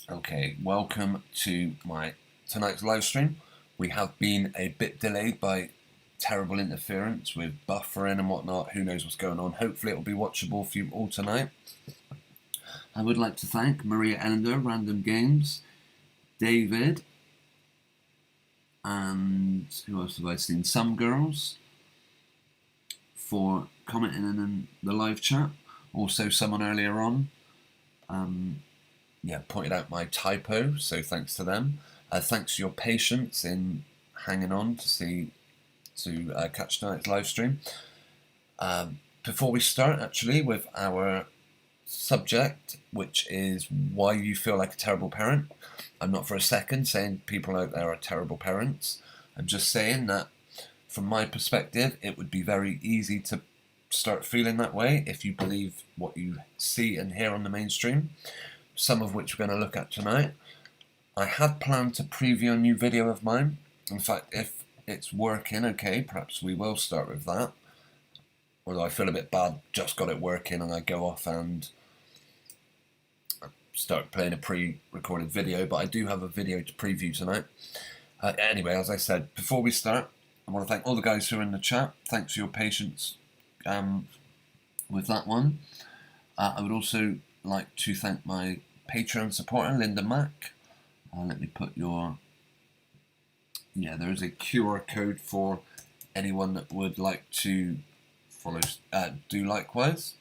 Okay, welcome to my tonight's live stream. We have been a bit delayed by terrible interference with buffering and whatnot. Who knows what's going on? Hopefully it will be watchable for you all tonight. I would like to thank Maria Ellender, Random Games, David, and who else have I seen? Some Girls for commenting in the live chat. Also someone earlier on pointed out my typo, so thanks to them. Thanks for your patience in hanging on to catch tonight's live stream. Before we start, actually, with our subject, which is why you feel like a terrible parent, I'm not for a second saying people out there are terrible parents. I'm just saying that from my perspective, it would be very easy to start feeling that way if you believe what you see and hear on the mainstream, some of which we're going to look at tonight. I had planned to preview a new video of mine. In fact, if it's working okay, perhaps we will start with that. Although I feel a bit bad, just got it working and I go off and start playing a pre-recorded video, but I do have a video to preview tonight. Anyway, as I said, before we start, I want to thank all the guys who are in the chat. Thanks for your patience with that one. I would also like to thank my Patreon supporter, Linda Mack. Let me put your... there is a QR code for anyone that would like to follow, do likewise.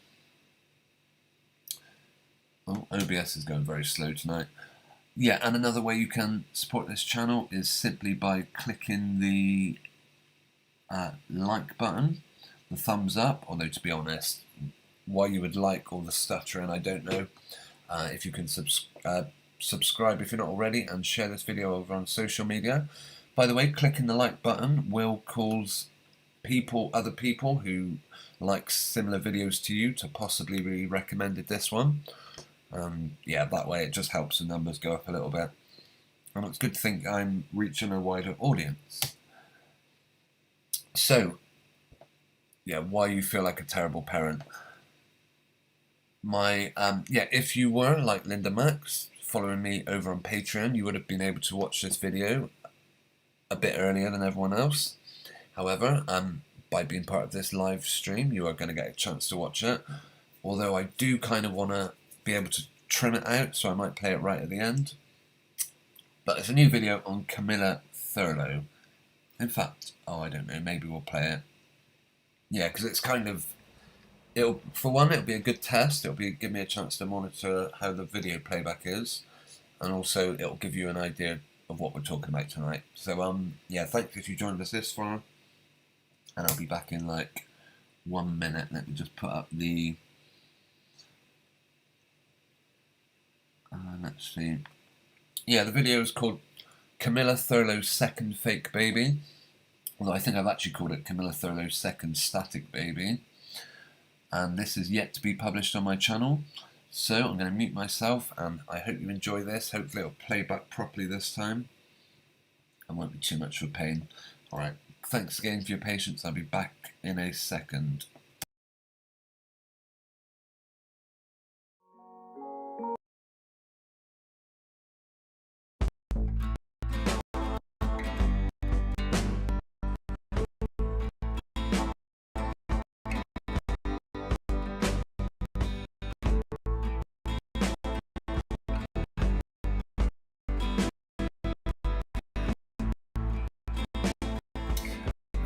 Oh, OBS is going very slow tonight. Yeah, and another way you can support this channel is simply by clicking the like button, the thumbs up, although to be honest, why you would like all the stuttering, I don't know. If you can subscribe if you're not already, and share this video over on social media. By the way, clicking the like button will cause other people who like similar videos to you to possibly be recommended this one. That way it just helps the numbers go up a little bit. And it's good to think I'm reaching a wider audience. So, why you feel like a terrible parent. If you were like Linda Max, following me over on Patreon, you would have been able to watch this video a bit earlier than everyone else. However, by being part of this live stream, you are going to get a chance to watch it. Although I do kind of want to be able to trim it out, so I might play it right at the end. But it's a new video on Camilla Thurlow. In fact, I don't know, maybe we'll play it. Yeah, because it's kind of... it'll be a good test. It'll give me a chance to monitor how the video playback is. And also, it'll give you an idea of what we're talking about tonight. So, thanks if you joined us this far. And I'll be back in like 1 minute. Let me just put up the... let's see. Yeah, the video is called Camilla Thurlow's Second Fake Baby. Although I think I've actually called it Camilla Thurlow's Second Static Baby. And this is yet to be published on my channel. So I'm going to mute myself, and I hope you enjoy this. Hopefully it'll play back properly this time. And won't be too much of a pain. Alright, thanks again for your patience. I'll be back in a second.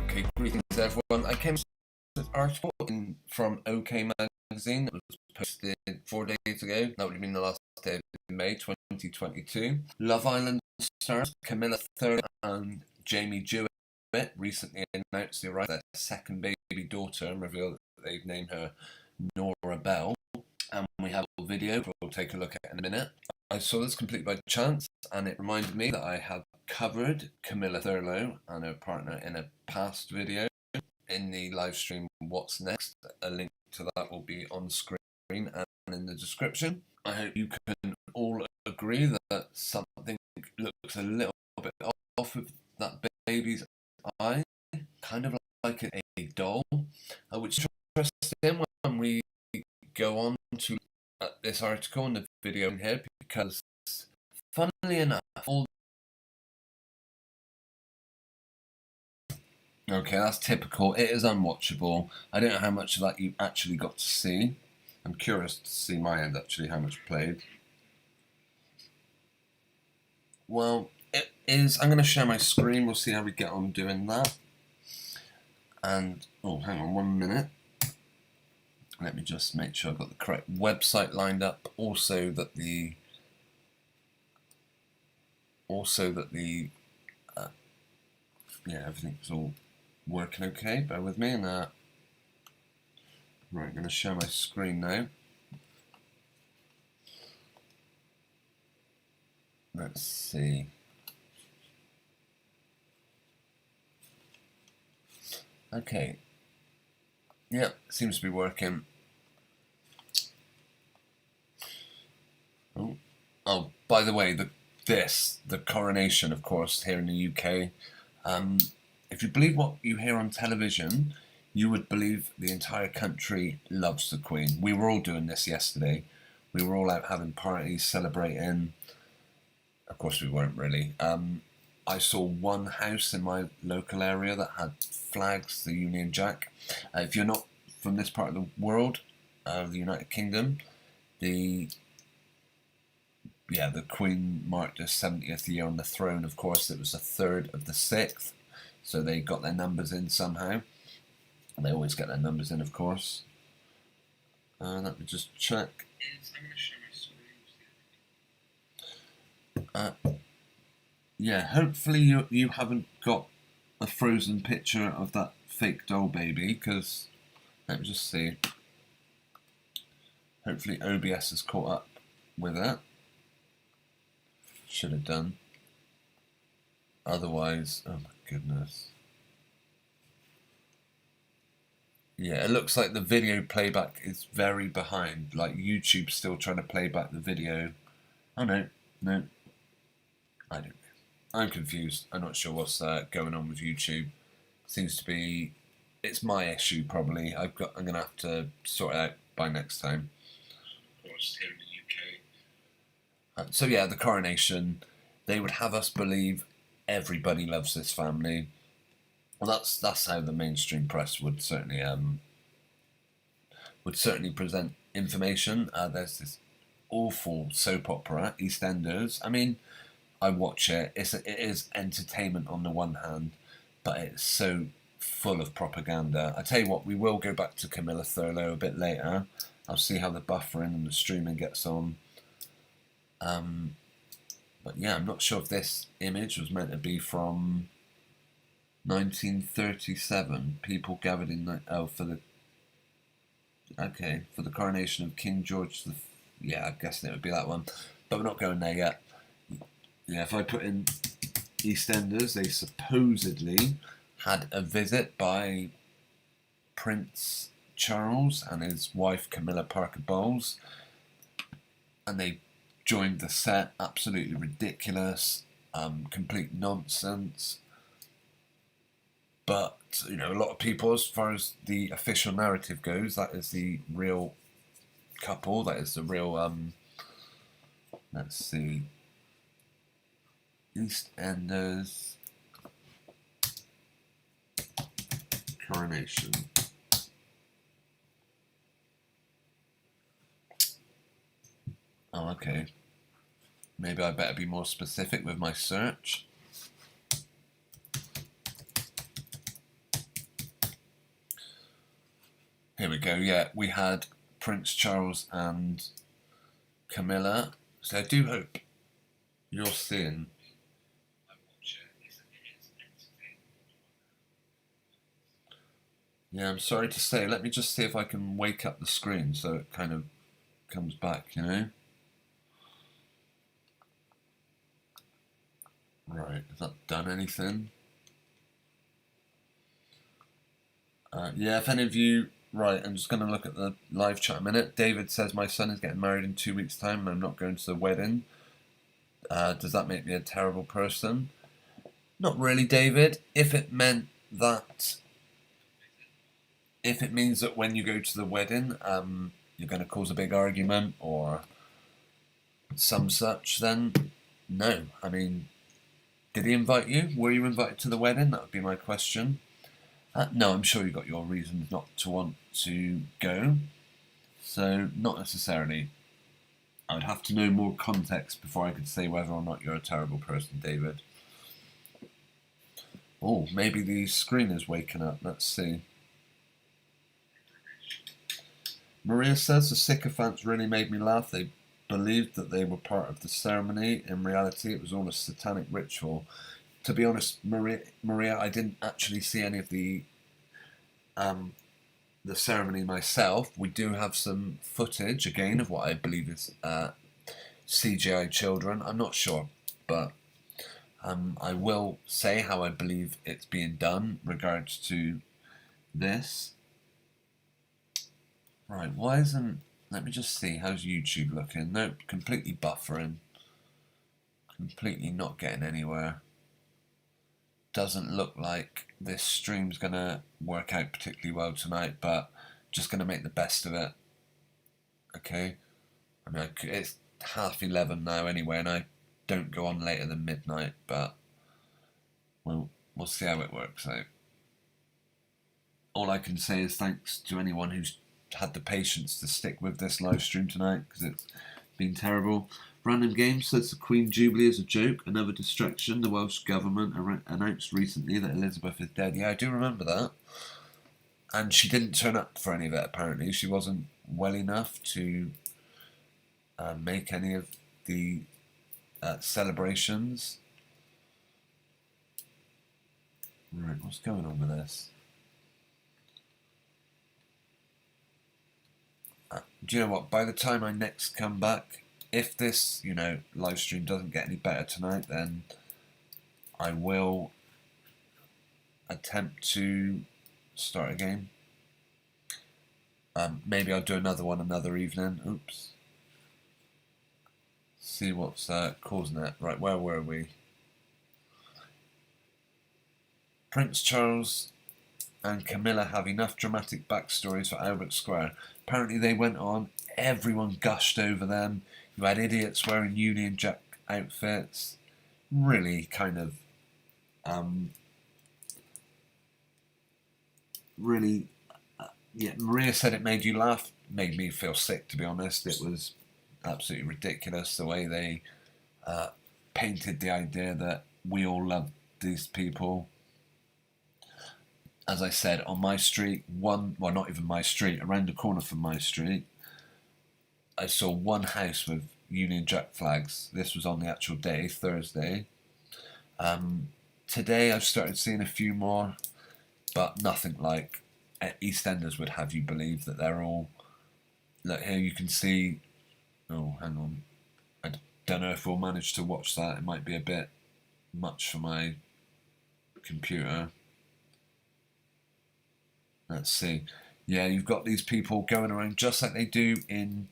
Okay, greetings everyone. I came to this article from OK Magazine that was posted 4 days ago. That would have been the last day of May 2022. Love Island stars Camilla Thurlow and Jamie Jewett recently announced the arrival of their second baby daughter and revealed that they've named her Nora Bell. And we have a video we'll take a look at in a minute. I saw this completely by chance, and it reminded me that I had covered Camilla Thurlow and her partner in a past video in the live stream What's Next. A link to that will be on screen and in the description. I hope you can all agree that something looks a little bit off with that baby's eye, kind of like a doll, which is interesting when we go on to this article and the video in here, because funnily enough, okay, that's typical. It is unwatchable. I don't know how much of that you actually got to see. I'm curious to see my end actually, how much played. Well, it is. I'm going to share my screen. We'll see how we get on doing that. And, oh, hang on 1 minute. Let me just make sure I've got the correct website lined up. Also that the yeah, everything's all working okay. Bear with me. And right, I'm going to share my screen now. Let's see. Okay. Yeah, seems to be working. Oh, by the way, the coronation, of course, here in the UK. If you believe what you hear on television, you would believe the entire country loves the Queen. We were all doing this yesterday. We were all out having parties, celebrating. Of course, we weren't really. I saw one house in my local area that had flags, the Union Jack. If you're not from this part of the world, the United Kingdom, the Queen marked her 70th year on the throne. Of course, it was the 3rd of the 6th, so they got their numbers in somehow. And they always get their numbers in, of course. Let me just check. Yeah, hopefully you haven't got a frozen picture of that fake doll baby, because let me just see. Hopefully OBS has caught up with it. Should have done. Otherwise, oh my goodness. Yeah, it looks like the video playback is very behind. Like YouTube's still trying to play back the video. Oh no, I don't know. I'm confused. I'm not sure what's going on with YouTube. Seems to be, it's my issue probably. I'm gonna have to sort it out by next time. Of course, here in the UK. So yeah, the coronation. They would have us believe everybody loves this family. Well, that's how the mainstream press would certainly present information. There's this awful soap opera, EastEnders. I mean, I watch it. It is entertainment on the one hand, but it's so full of propaganda. I tell you what, we will go back to Camilla Thurlow a bit later. I'll see how the buffering and the streaming gets on. But yeah, I'm not sure if this image was meant to be from 1937. People gathered in for the coronation of King George the. Yeah, I'm guessing it would be that one, but we're not going there yet. Yeah, if I put in EastEnders, they supposedly had a visit by Prince Charles and his wife Camilla Parker Bowles, and they joined the set. Absolutely ridiculous, complete nonsense. But you know, a lot of people, as far as the official narrative goes, that is the real couple. That is the real. Let's see. EastEnders coronation. Oh, okay. Maybe I better be more specific with my search. Here we go. Yeah, we had Prince Charles and Camilla. So I do hope you're seeing. Yeah, I'm sorry to say. Let me just see if I can wake up the screen so it kind of comes back, you know? Right, has that done anything? Yeah, if any of you... Right, I'm just going to look at the live chat a minute. David says, my son is getting married in 2 weeks' time and I'm not going to the wedding. Does that make me a terrible person? Not really, David. If it meant that... If it means that when you go to the wedding, you're going to cause a big argument or some such, then No, I mean, did he invite you? Were you invited to the wedding? That would be my question. No, I'm sure you got your reasons not to want to go. So, not necessarily. I would have to know more context before I could say whether or not you're a terrible person, David. Oh, maybe the screen is waking up. Let's see. Maria says the sycophants really made me laugh. They believed that they were part of the ceremony. In reality, it was all a satanic ritual. To be honest, Maria, I didn't actually see any of the ceremony myself. We do have some footage, again, of what I believe is CGI children. I'm not sure, but I will say how I believe it's being done regards to this. Right, why isn't... Let me just see, how's YouTube looking? Nope, completely buffering. Completely not getting anywhere. Doesn't look like this stream's going to work out particularly well tonight, but just going to make the best of it. Okay? I mean, it's 11:30 now anyway, and I don't go on later than midnight, but we'll see how it works out. All I can say is thanks to anyone who's had the patience to stick with this live stream tonight, because it's been terrible. Random Game says the Queen Jubilee is a joke, another distraction. The Welsh Government announced recently that Elizabeth is dead. Yeah, I do remember that. And she didn't turn up for any of it, apparently. She wasn't well enough to make any of the celebrations. Right, what's going on with this? Do you know what? By the time I next come back, if this, live stream doesn't get any better tonight, then I will attempt to start again. Maybe I'll do another one another evening. Oops. See what's causing it. Right, where were we? Prince Charles and Camilla have enough dramatic backstories for Albert Square. Apparently they went on, everyone gushed over them. You had idiots wearing Union Jack outfits. Really kind of, Maria said it made you laugh. Made me feel sick, to be honest. It was absolutely ridiculous the way they painted the idea that we all love these people. As I said, on my street, not even my street, around the corner from my street, I saw one house with Union Jack flags. This was on the actual day, Thursday. Today I've started seeing a few more, but nothing like EastEnders would have you believe that they're all... Look, here you can see... Oh, hang on. I don't know if we'll manage to watch that. It might be a bit much for my computer. Let's see. Yeah, you've got these people going around just like they do in...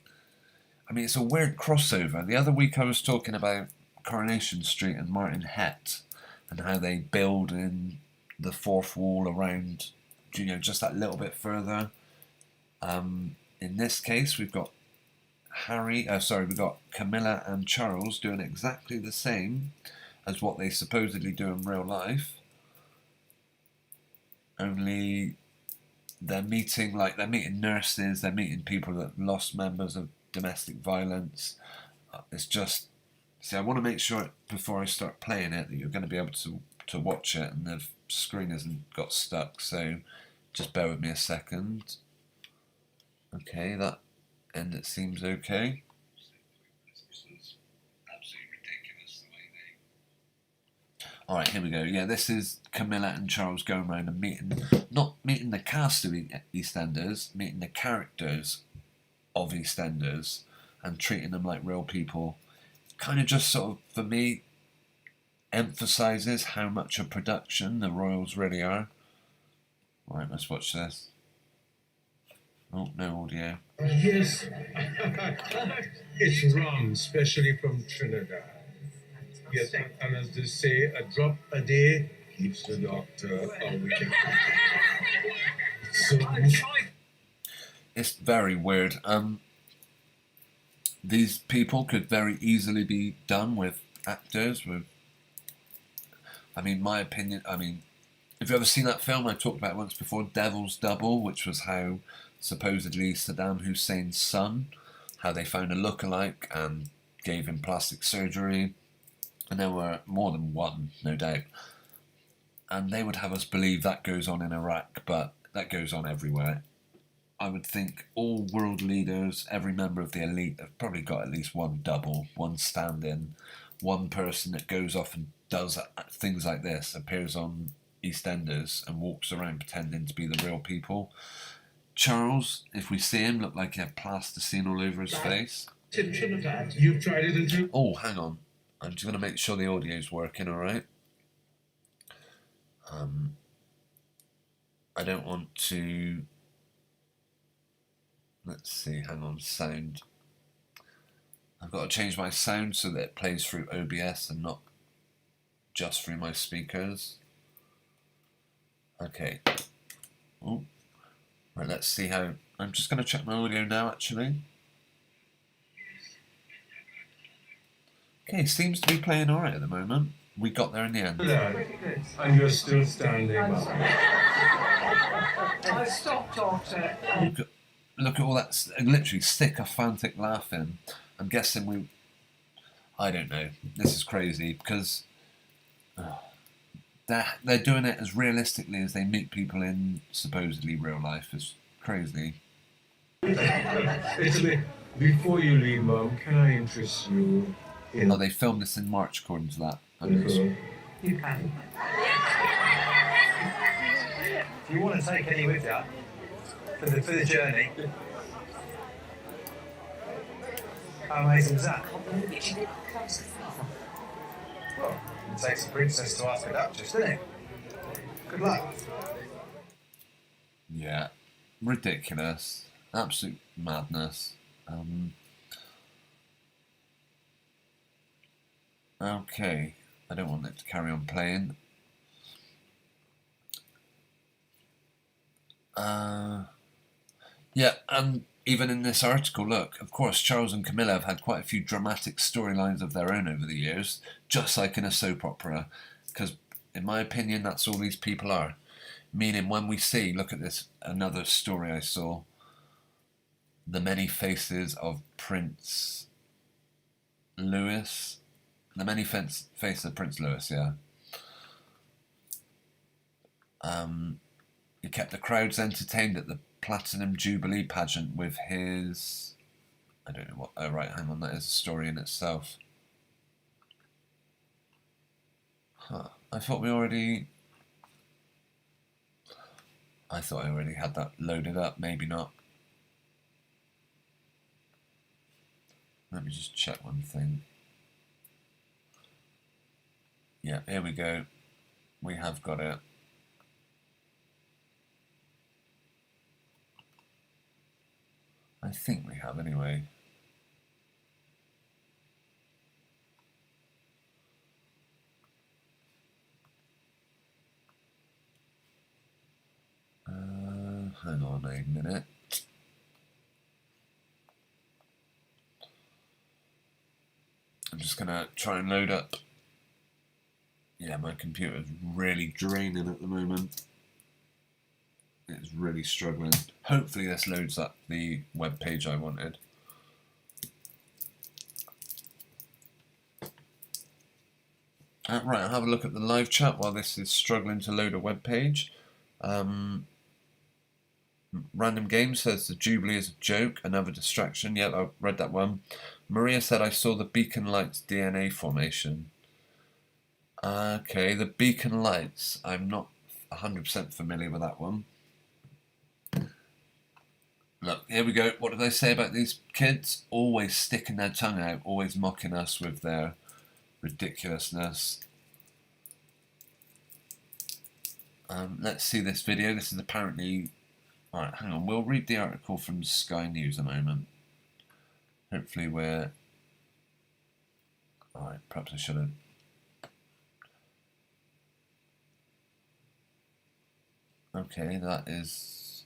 I mean, it's a weird crossover. The other week I was talking about Coronation Street and Martin Het and how they build in the fourth wall around, just that little bit further. In this case, we've got we've got Camilla and Charles doing exactly the same as what they supposedly do in real life. Only they're meeting nurses, they're meeting people that lost members of domestic violence. It's just, I want to make sure before I start playing it that you're going to be able to watch it and the screen hasn't got stuck, so just bear with me a second. Okay, and it seems okay. Alright, here we go. Yeah, this is Camilla and Charles going around and not meeting the cast of EastEnders, meeting the characters of EastEnders and treating them like real people. Kind of just sort of, for me, emphasises how much a production the Royals really are. Right, let's watch this. Oh, no audio. Yes, it's rum, especially from Trinidad. Yes, and as they say, a drop a day keeps the doctor away. So it's very weird. These people could very easily be done with actors with, I mean, my opinion, I mean, have you ever seen that film I talked about once before, Devil's Double, which was how supposedly Saddam Hussein's son, how they found a lookalike and gave him plastic surgery, and there were more than one, no doubt, and they would have us believe that goes on in Iraq, but that goes on everywhere. I would think all world leaders, every member of the elite, have probably got at least one double, one stand-in, one person that goes off and does things like this, appears on EastEnders and walks around pretending to be the real people. Charles, if we see him, looked like he had plasticine all over his face. You've tried it into. Oh, hang on. I'm just going to make sure the audio's working, alright? I don't want to... Let's see, hang on, sound. I've got to change my sound so that it plays through OBS and not just through my speakers. Okay. Oh. Right, let's see how... I'm just going to check my audio now, actually. Okay, seems to be playing alright at the moment. We got there in the end. And you're still standing up. Stop, Doctor. Look at all that, literally sycophantic laughing. I'm guessing I don't know. This is crazy because they're doing it as realistically as they meet people in supposedly real life. It's crazy. Italy, before you leave, Mum, can I interest you in... Oh, they filmed this in March according to that. You can. If you want to take any with you for the journey, how amazing is that? Well, it takes a princess to ask a duchess, doesn't it? Good luck. Yeah, ridiculous, absolute madness. Okay, I don't want it to carry on playing. Yeah, and even in this article, look, of course, Charles and Camilla have had quite a few dramatic storylines of their own over the years, just like in a soap opera, because, in my opinion, that's all these people are. Meaning, when we see, look at this, another story I saw, the many faces of Prince Louis, the many faces of Prince Louis, yeah. He kept the crowds entertained at the Platinum Jubilee pageant with his... I don't know what... Oh, right, hang on, that is a story in itself. Huh. I thought I already had that loaded up. Maybe not. Let me just check one thing. Yeah, here we go. We have got it. I think we have anyway. Hang on a minute. I'm just gonna try and load up. Yeah, my computer's really draining at the moment. It's really struggling. Hopefully this loads up the web page I wanted. Right, I'll have a look at the live chat while this is struggling to load a web page. Random Game says the Jubilee is a joke, another distraction. Yeah, I read that one. Maria said I saw the Beacon Lights DNA formation. Okay, the Beacon Lights. I'm not 100% familiar with that one. Look, here we go. What do they say about these kids? Always sticking their tongue out, always mocking us with their ridiculousness. Let's see this video. This is apparently... Alright, hang on. We'll read the article from Sky News a moment. Hopefully we're... Alright, perhaps I should have... Okay, that is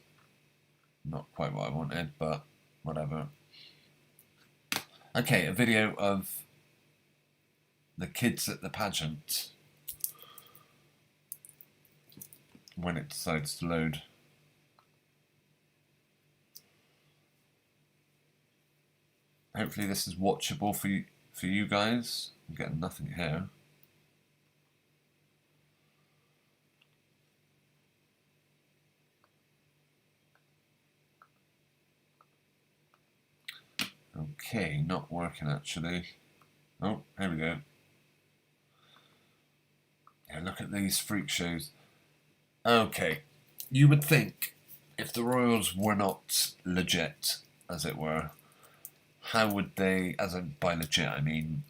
not quite what I wanted, but whatever. Okay, a video of the kids at the pageant when it decides to load. Hopefully this is watchable for you guys. I'm getting nothing here. Okay, not working actually. Oh, here we go. Yeah, look at these freak shows. Okay, you would think if the royals were not legit, as it were, how would they, as in by legit, I mean,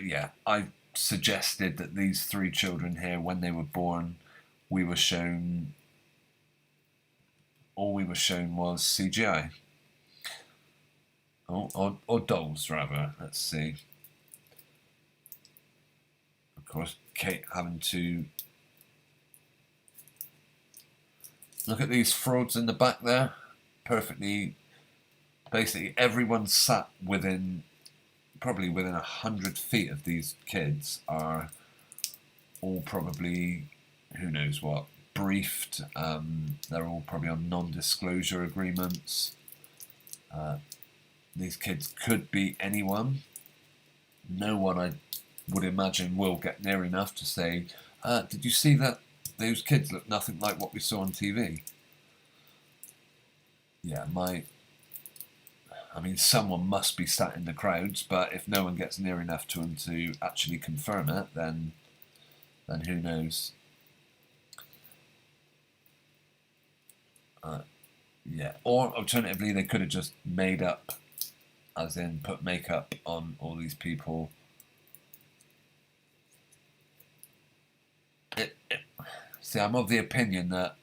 yeah, I suggested that these three children here, when they were born, we were shown, all we were shown was CGI. Or dolls, rather. Let's see. Of course, Kate having to look at these frauds in the back there. Perfectly. Basically, everyone sat probably within 100 feet of these kids are all probably, who knows what, briefed. They're all probably on non-disclosure agreements. These kids could be anyone. No one, I would imagine, will get near enough to say, did you see that? Those kids look nothing like what we saw on TV. Yeah, I mean, someone must be sat in the crowds, but if no one gets near enough to them to actually confirm it, then who knows? Yeah, or alternatively, they could have just made up, as in put makeup on all these people. See, I'm of the opinion that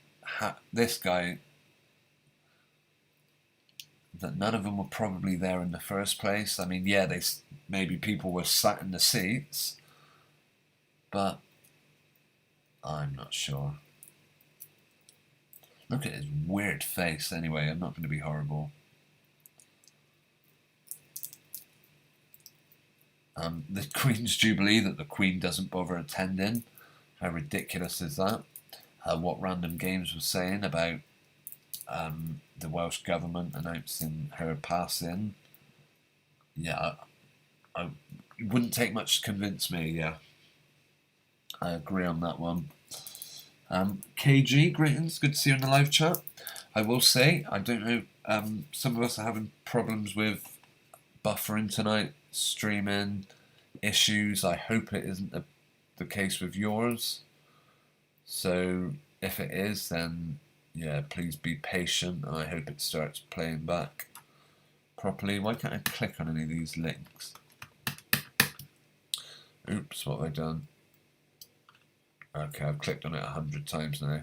this guy, that none of them were probably there in the first place. I mean, yeah, maybe people were sat in the seats, but I'm not sure. Look at his weird face anyway. I'm not going to be horrible. The Queen's Jubilee that the Queen doesn't bother attending. How ridiculous is that? What Random Games was saying about the Welsh Government announcing her passing. Yeah, it wouldn't take much to convince me, yeah. I agree on that one. KG, greetings, good to see you in the live chat. I will say, I don't know, some of us are having problems with buffering tonight, streaming issues. I hope it isn't the case with yours. So if it is, then yeah, please be patient, and I hope it starts playing back properly. Why can't I click on any of these links? Oops, what have I done? Okay, I've clicked on it 100 times now.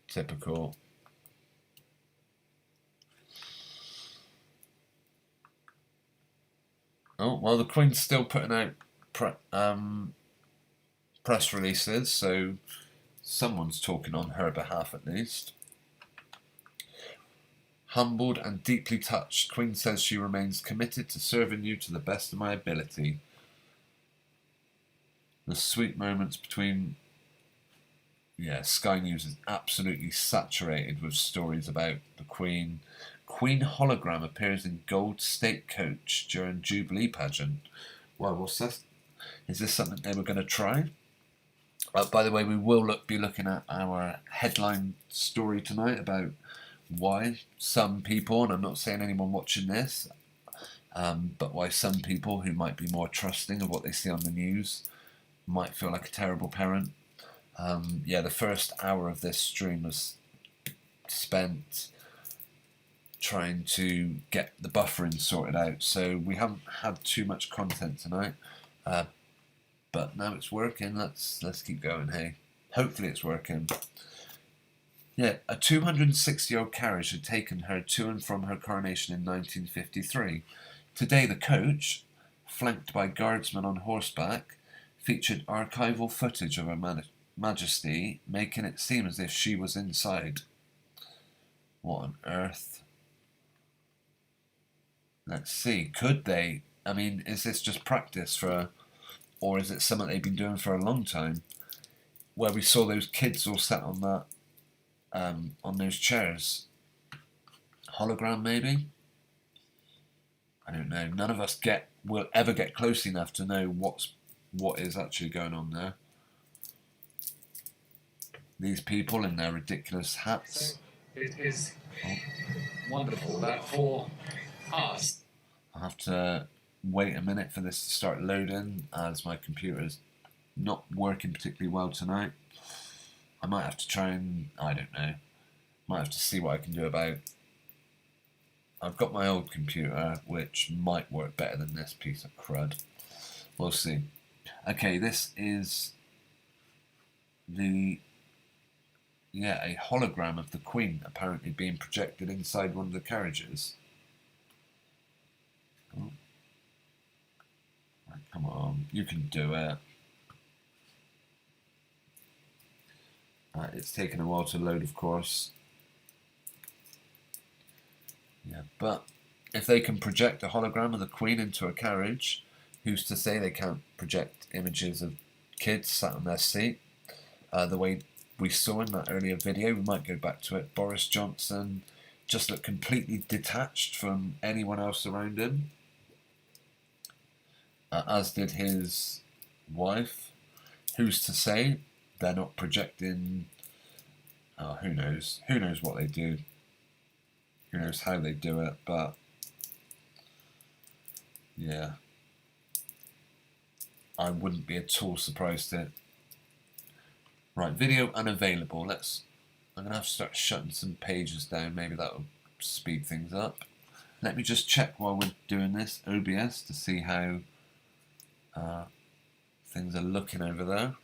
Typical. Oh, well, the Queen's still putting out press releases, so someone's talking on her behalf at least. Humbled and deeply touched, Queen says she remains committed to serving you to the best of my ability. The sweet moments between... Yeah, Sky News is absolutely saturated with stories about the Queen. Queen hologram appears in gold state coach during Jubilee pageant. Well, what's this? Is this something they were going to try? By the way, we will be looking at our headline story tonight about why some people, and I'm not saying anyone watching this, but why some people who might be more trusting of what they see on the news might feel like a terrible parent. Yeah, the first hour of this stream was spent trying to get the buffering sorted out, so we haven't had too much content tonight, but now it's working. Let's keep going. Hey, hopefully it's working. Yeah, a 260-year-old carriage had taken her to and from her coronation in 1953. Today the coach, flanked by guardsmen on horseback, featured archival footage of Her Majesty, making it seem as if she was inside. What on earth? Let's see, could they I mean, is this just practice for, or is it something they've been doing for a long time? Where we saw those kids all sat on that, on those chairs. Hologram, maybe? I don't know. None of us will ever get close enough to know what is actually going on there. These people in their ridiculous hats. It is wonderful that for us. I have to wait a minute for this to start loading, as my computer's not working particularly well tonight. I might have to try and, I don't know, might have to see what I can do about. I've got my old computer, which might work better than this piece of crud. We'll see. Okay, this is a hologram of the Queen apparently being projected inside one of the carriages. Oh. Right, come on, you can do it. Right, it's taken a while to load, of course. Yeah, but if they can project a hologram of the Queen into a carriage, who's to say they can't project images of kids sat on their seat? The way we saw in that earlier video, we might go back to it. Boris Johnson just looked completely detached from anyone else around him, as did his wife. Who's to say they're not projecting? Who knows? Who knows what they do? Who knows how they do it? But yeah, I wouldn't be at all surprised at. Right, video unavailable. I'm gonna have to start shutting some pages down. Maybe that will speed things up. Let me just check while we're doing this OBS to see how things are looking over there.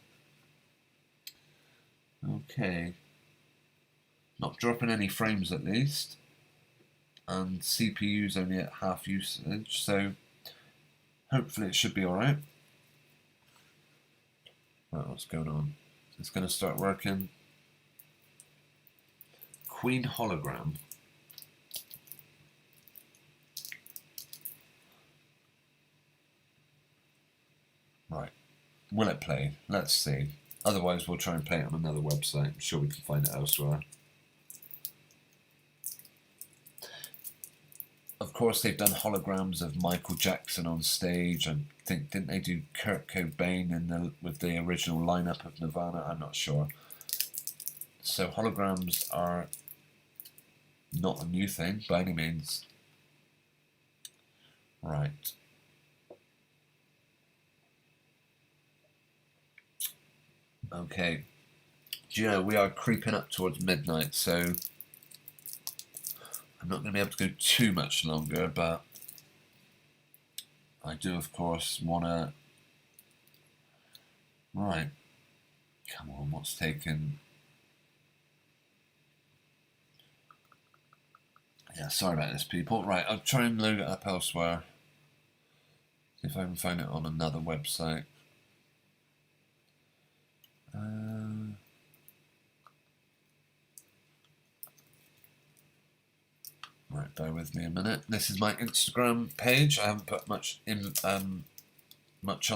Okay, not dropping any frames at least, and CPU's only at half usage, so hopefully it should be alright. Right, what's going on? It's going to start working. Queen hologram. Right, will it play? Let's see. Otherwise we'll try and play it on another website. I'm sure we can find it elsewhere. Of course, they've done holograms of Michael Jackson on stage. I think, didn't they do Kurt Cobain with the original lineup of Nirvana? I'm not sure. So holograms are not a new thing by any means. Right. Okay. Do you know, we are creeping up towards midnight, so I'm not going to be able to go too much longer, but I do, of course, want to... Right. Come on, what's taken... Yeah, sorry about this, people. Right, I'll try and load it up elsewhere. See if I can find it on another website. Right, bear with me a minute. This is my Instagram page. I haven't put much on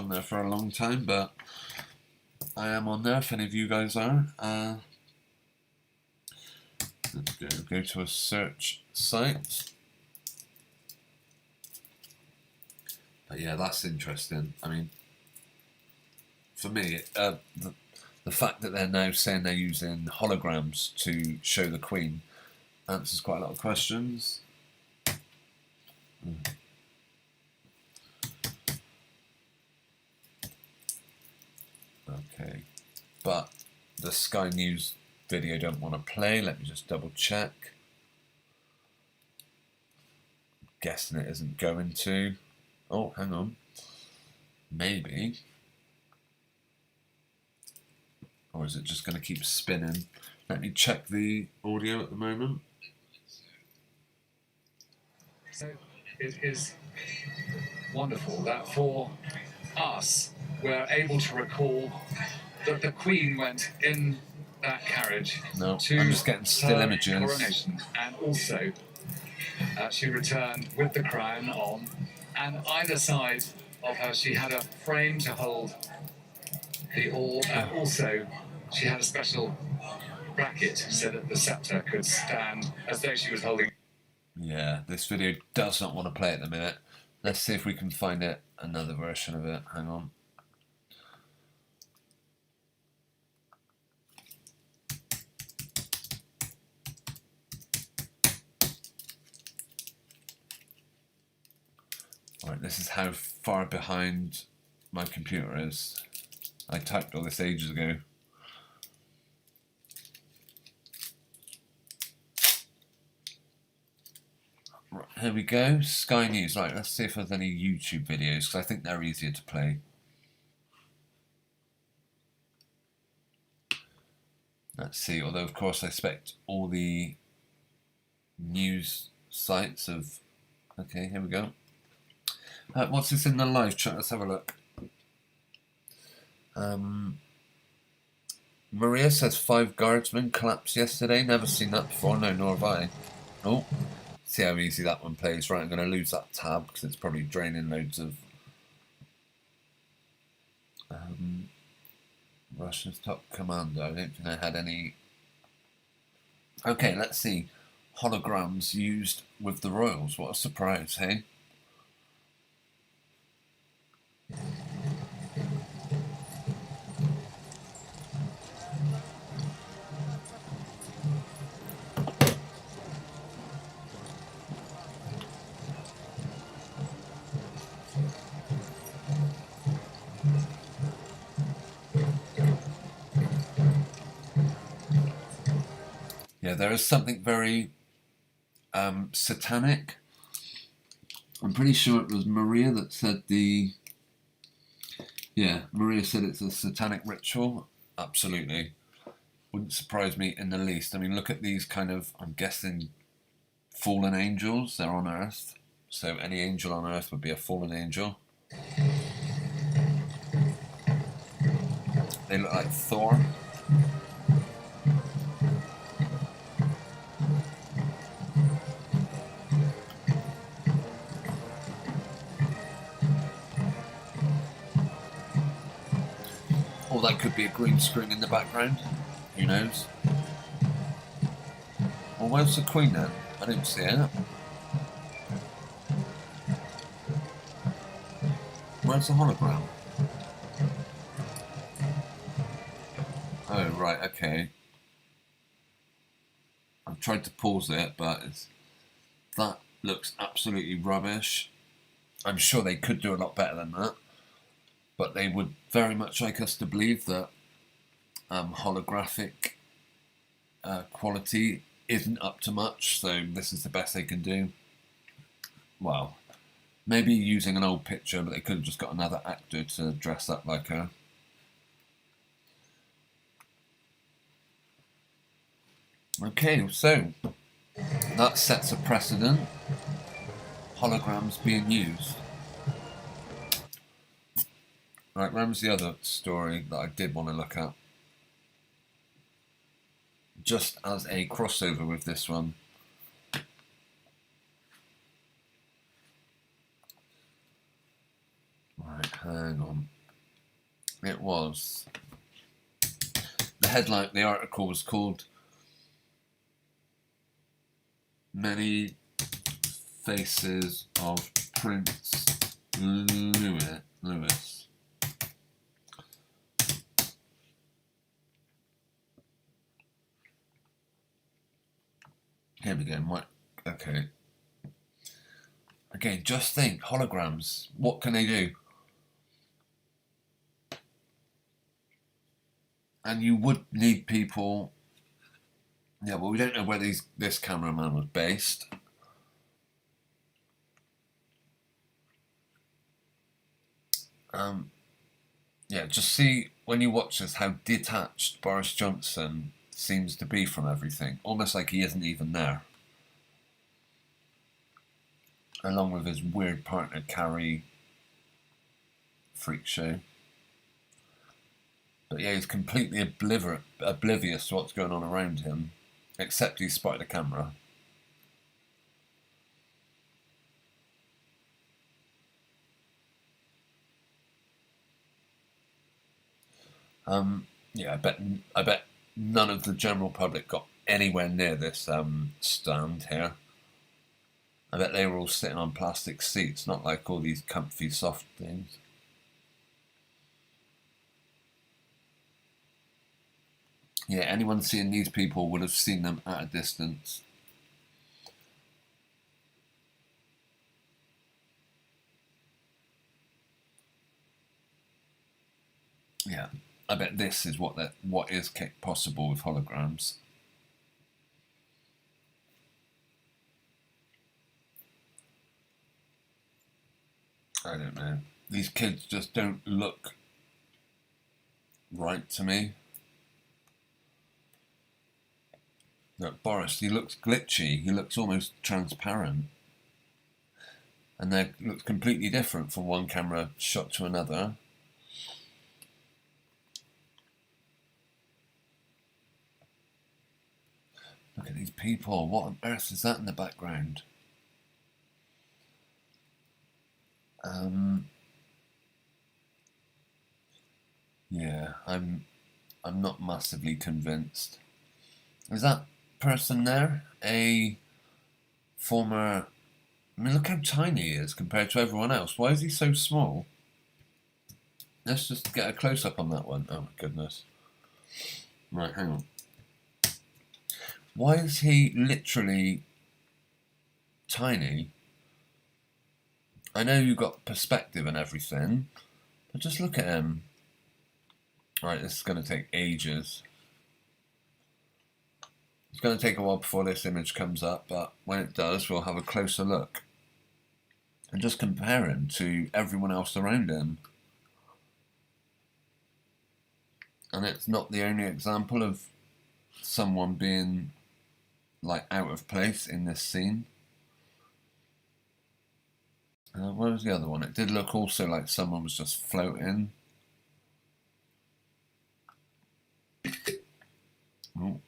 there for a long time, but I am on there if any of you guys are. Let's go to a search site. But yeah, that's interesting. I mean, for me, the fact that they're now saying they're using holograms to show the Queen answers quite a lot of questions. Okay, but the Sky News video don't want to play. Let me just double check. Guessing it isn't going to. Oh, hang on. Maybe. Or is it just going to keep spinning? Let me check the audio at the moment. So it is wonderful that for us, we're able to recall that the Queen went in that carriage No, to I'm just getting still her images. coronation, and also she returned with the crown on, and either side of her she had a frame to hold the orb, and also she had a special bracket so that the scepter could stand as though she was holding. Yeah, this video does not want to play at the minute. Let's see if we can find it, another version of it. Hang on. Right, this is how far behind my computer is. I typed all this ages ago. Right, here we go, Sky News. Right, let's see if there's any YouTube videos, because I think they're easier to play. Let's see, although of course I expect all the news sites of... Okay, here we go. What's this in the live chat? Let's have a look. Maria says 5 guardsmen collapsed yesterday. Never seen that before. No, nor have I. Oh, see how easy that one plays. Right, I'm going to lose that tab because it's probably draining loads of... Russia's top commander. I don't think I had any... Okay, let's see. Holograms used with the royals. What a surprise, hey? Yeah, there is something very satanic. I'm pretty sure it was Maria that said the... Yeah, Maria said it's a satanic ritual. Absolutely. Wouldn't surprise me in the least. I mean, look at these kind of, I'm guessing, fallen angels. They're on Earth. So any angel on Earth would be a fallen angel. They look like Thor. Or that could be a green screen in the background. Who knows? Well, where's the Queen then? I didn't see her. Where's the hologram? Oh, right, okay. I've tried to pause it, but that looks absolutely rubbish. I'm sure they could do a lot better than that. But they would very much like us to believe that holographic quality isn't up to much, so this is the best they can do. Well, maybe using an old picture, but they could have just got another actor to dress up like her. Okay, so that sets a precedent. Holograms being used. Right, where's the other story that I did want to look at? Just as a crossover with this one. Right, hang on. It was... The headline, the article was called Many Faces of Prince Louis. Here we go. Okay. Again, just think, holograms. What can they do? And you would need people. Yeah, well, we don't know where this cameraman was based. Yeah, just see when you watch this how detached Boris Johnson seems to be from everything, almost like he isn't even there. Along with his weird partner, Carrie Freak Show. But yeah, he's completely oblivious to what's going on around him, except he's spotted a camera. Yeah, I bet none of the general public got anywhere near this stand here. I bet they were all sitting on plastic seats, not like all these comfy soft things. Yeah, anyone seeing these people would have seen them at a distance. Yeah, I bet this is what is possible with holograms. I don't know. These kids just don't look right to me. Look, Boris, he looks glitchy. He looks almost transparent. And that looks completely different from one camera shot to another. Look at these people. What on earth is that in the background? Yeah, I'm not massively convinced. Is that person there a former... I mean, look how tiny he is compared to everyone else. Why is he so small? Let's just get a close-up on that one. Oh my goodness. Right, hang on. Why is he literally tiny? I know you've got perspective and everything, but just look at him. Alright, this is going to take ages. It's going to take a while before this image comes up, but when it does, we'll have a closer look. And just compare him to everyone else around him. And it's not the only example of someone being like out of place in this scene. Where was the other one? It did look also like someone was just floating. Ooh.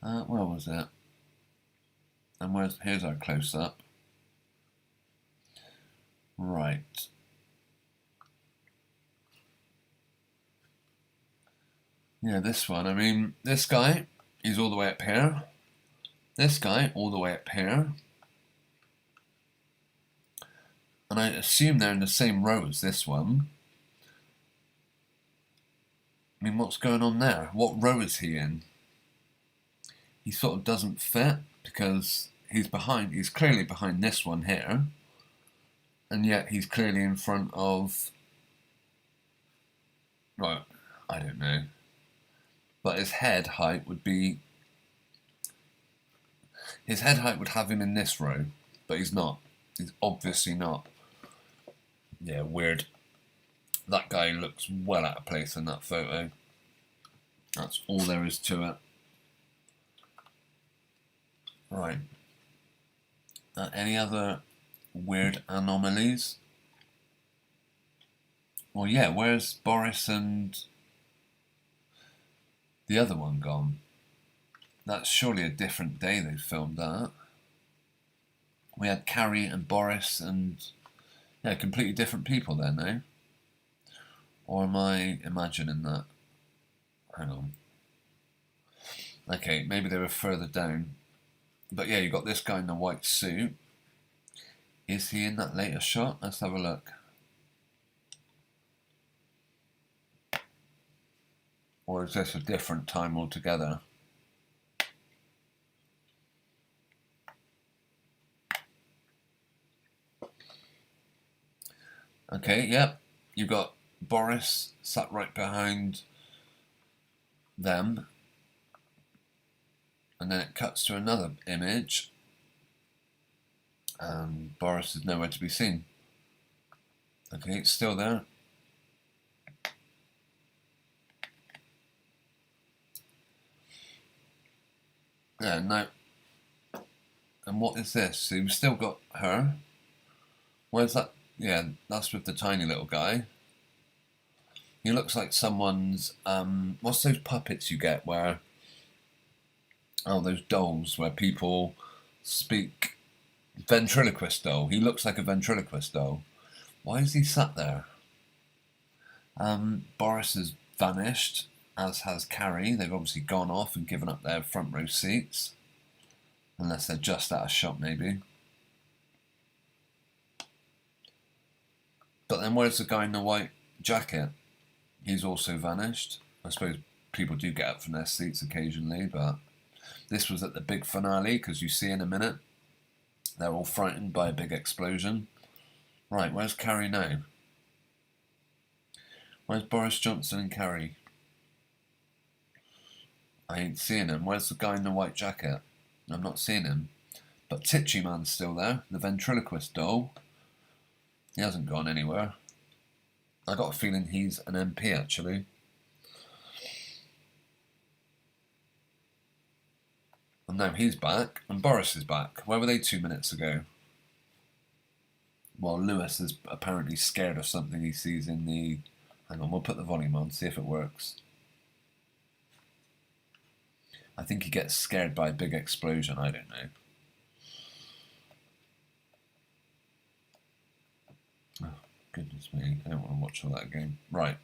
Where was it? And here's our close-up. Right. Yeah, this one. I mean, this guy, he's all the way up here. This guy, all the way up here. And I assume they're in the same row as this one. I mean, what's going on there? What row is he in? He sort of doesn't fit because he's clearly behind this one here. And yet he's clearly in front of... Well, I don't know. But his head height would be... His head height would have him in this row, but he's not. He's obviously not. Yeah, weird. That guy looks well out of place in that photo. That's all there is to it. Right. Any other weird anomalies? Well, yeah, where's Boris and the other one gone? That's surely a different day they filmed that. We had Carrie and Boris and... Yeah, completely different people there now. Or am I imagining that? Hang on. Okay, maybe they were further down. But yeah, you got this guy in the white suit. Is he in that later shot? Let's have a look. Or is this a different time altogether? Okay, yep. You got Boris sat right behind them. And then it cuts to another image. And Boris is nowhere to be seen. Okay, it's still there. Yeah, now... And what is this? So you've still got her. Where's that? Yeah, that's with the tiny little guy. He looks like someone's... what's those puppets you get where... Oh, those dolls where people speak... Ventriloquist doll. He looks like a ventriloquist doll. Why is he sat there? Boris has vanished, as has Carrie. They've obviously gone off and given up their front row seats. Unless they're just at a shop, maybe. But then where's the guy in the white jacket? He's also vanished. I suppose people do get up from their seats occasionally, but this was at the big finale, because you see in a minute, they're all frightened by a big explosion. Right, where's Carrie now? Where's Boris Johnson and Carrie? I ain't seeing him. Where's the guy in the white jacket? I'm not seeing him. But Titchy Man's still there, the ventriloquist doll. He hasn't gone anywhere. I got a feeling he's an MP, actually. And now he's back, and Boris is back. Where were they 2 minutes ago? Well, Lewis is apparently scared of something he sees in the... Hang on, we'll put the volume on, see if it works. I think he gets scared by a big explosion, I don't know. Oh, goodness me, I don't want to watch all that again. Right.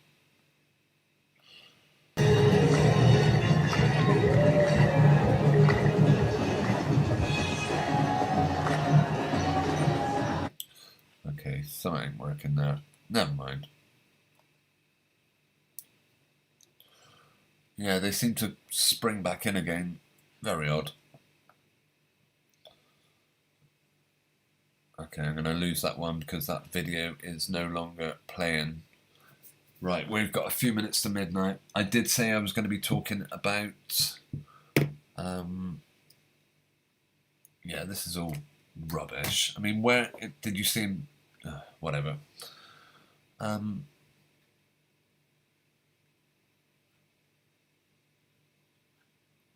Okay, something ain't working there. Never mind. Yeah, they seem to spring back in again. Very odd. Okay, I'm going to lose that one because that video is no longer playing. Right, we've got a few minutes to midnight. I did say I was going to be talking about... yeah, this is all rubbish. I mean, where... Did you see him... whatever.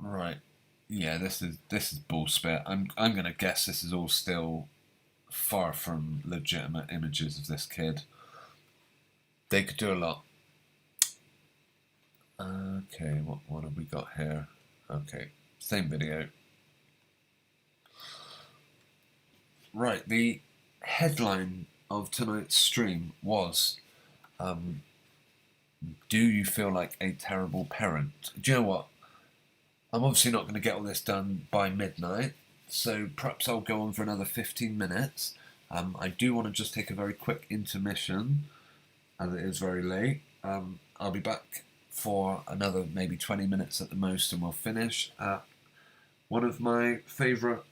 Right. Yeah, this is bullspit. I'm gonna guess this is all still far from legitimate images of this kid. They could do a lot. Okay, what have we got here? Okay, same video. Right, the headline of tonight's stream was do you feel like a terrible parent? Do you know what? I'm obviously not going to get all this done by midnight, so perhaps I'll go on for another 15 minutes. I do want to just take a very quick intermission, as it is very late. I'll be back for another maybe 20 minutes at the most, and we'll finish. One of my favourite,